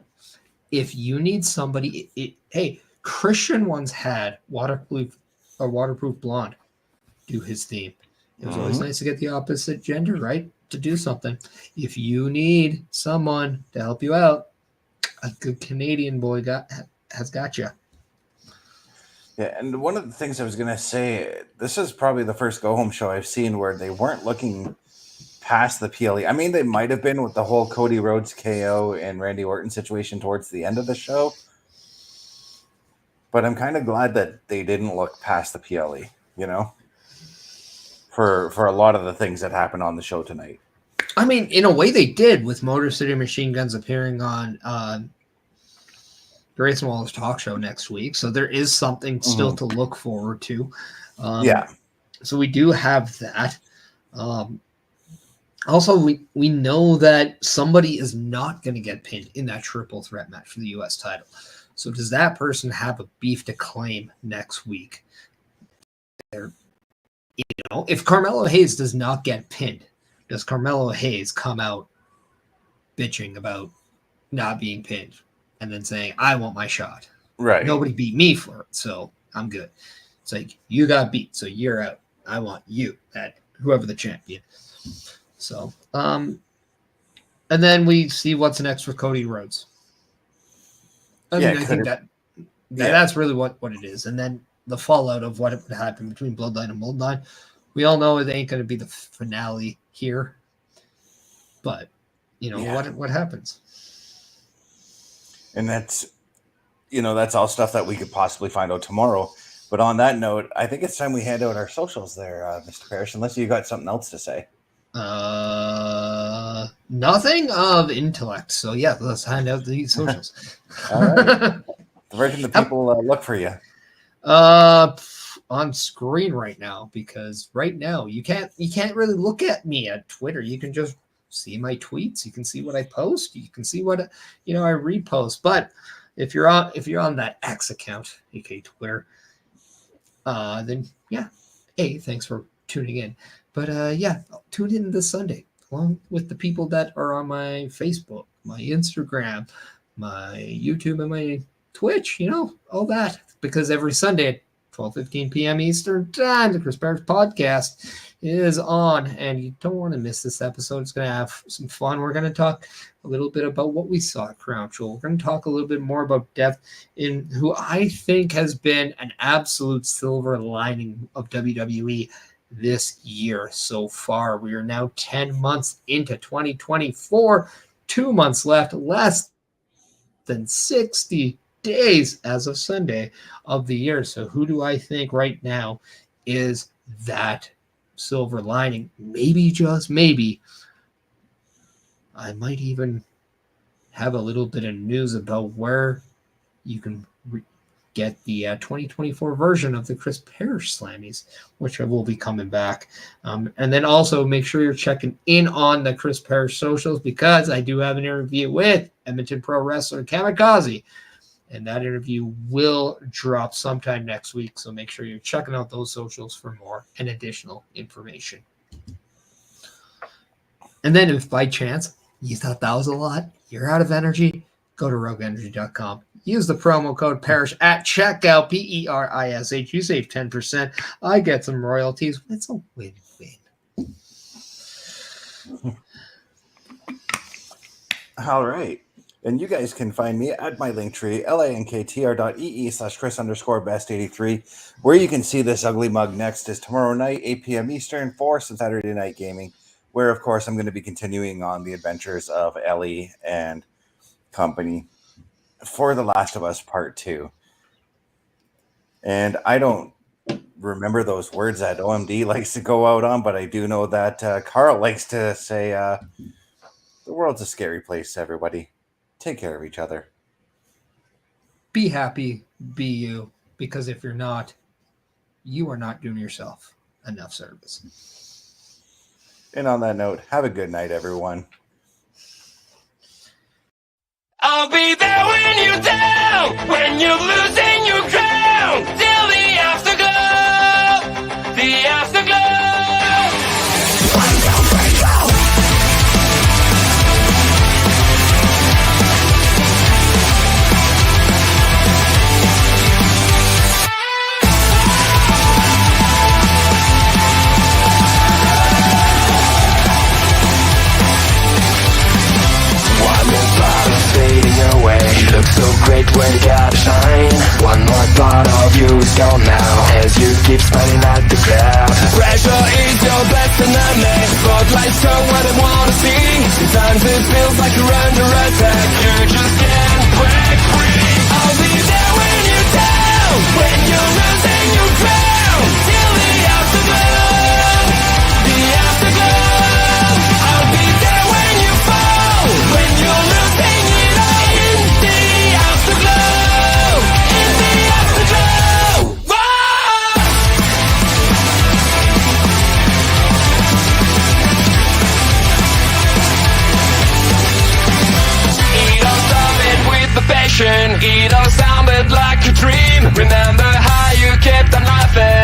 if you need somebody, hey, Christian once had waterproof blonde do his theme. It was always nice to get the opposite gender, right, to do something. If you need someone to help you out, a good Canadian boy has got you. Yeah, and one of the things I was going to say, this is probably the first go-home show I've seen where they weren't looking past the PLE. I mean, they might have been with the whole Cody Rhodes KO and Randy Orton situation towards the end of the show, but I'm kind of glad that they didn't look past the PLE, you know, for a lot of the things that happened on the show tonight. I mean, in a way they did, with Motor City Machine Guns appearing on Grayson Waller's talk show next week. So there is something still to look forward to. So we do have that. Also, we know that somebody is not going to get pinned in that triple threat match for the U.S. title. So does that person have a beef to claim next week? If Carmelo Hayes does not get pinned, does Carmelo Hayes come out bitching about not being pinned and then saying, I want my shot? Right. Nobody beat me for it, so I'm good. It's like, you got beat, so you're out. I want you, that whoever the champion. So, and then we see what's next for Cody Rhodes. I think that's really what it is. And then the fallout of what would happen between Bloodline and Bloodline. We all know it ain't going to be the finale here, but what happens? And that's all stuff that we could possibly find out tomorrow. But on that note, I think it's time we hand out our socials there, Mr. Parrish, unless you got something else to say. Nothing of intellect. So yeah, let's hand out the socials. All right. Where can the people look for you? On screen right now, because right now you can't really look at me at Twitter. You can just see my tweets. You can see what I post. You can see what I repost. But if you're on that X account, aka Twitter, then yeah, hey, thanks for tuning in. But tune in this Sunday along with the people that are on my Facebook, my Instagram, my YouTube, and my Twitch. All that, because every Sunday at 12:15 p.m. Eastern Time, the Chris Parrish podcast is on, and you don't want to miss this episode. It's going to have some fun. We're going to talk a little bit about what we saw at Crown Jewel. We're going to talk a little bit more about depth in who I think has been an absolute silver lining of WWE this year so far. We are now 10 months into 2024, 2 months left, less than 60 days as of Sunday of the year. So who do I think right now is that silver lining? Maybe, just maybe, I might even have a little bit of news about where you can get the 2024 version of the Chris Parrish Slammies, which will be coming back. And then also make sure you're checking in on the Chris Parrish socials, because I do have an interview with Edmonton Pro Wrestler Kamikaze, and that interview will drop sometime next week. So make sure you're checking out those socials for more and additional information. And then if by chance you thought that was a lot, you're out of energy, go to rogueenergy.com. Use the promo code Parrish at checkout, PERISH. You save 10%. I get some royalties. It's a win-win. All right. And you guys can find me at my Linktree, linktr.ee/Chris_best83, where you can see this ugly mug. Next is tomorrow night, 8 p.m. Eastern, for some Saturday Night Gaming, where, of course, I'm going to be continuing on the adventures of Ellie and company for The Last of Us Part 2. And I don't remember those words that OMD likes to go out on, but I do know that Carl likes to say, the world's a scary place, everybody. Take care of each other. Be happy, be you, because if you're not, you are not doing yourself enough service. And on that note, have a good night, everyone. I'll be there when you're down, when you're losing your crown, till the afterglow, the afterglow. great when you gotta shine. One more thought of you's gone now, as you keep smiling at the crowd. Pressure is your best enemy, spotlights show what I wanna see. Sometimes it feels like you're under attack, you just can't break free. I'll be there when you're down, when you're losing your crown, till the afterglow, the afterglow. I'll be there when you fall, when you're losing it all. In the afterglow, in the afterglow. Whoa! It all started with the passion, it all sounded like a dream. Remember how you kept on laughing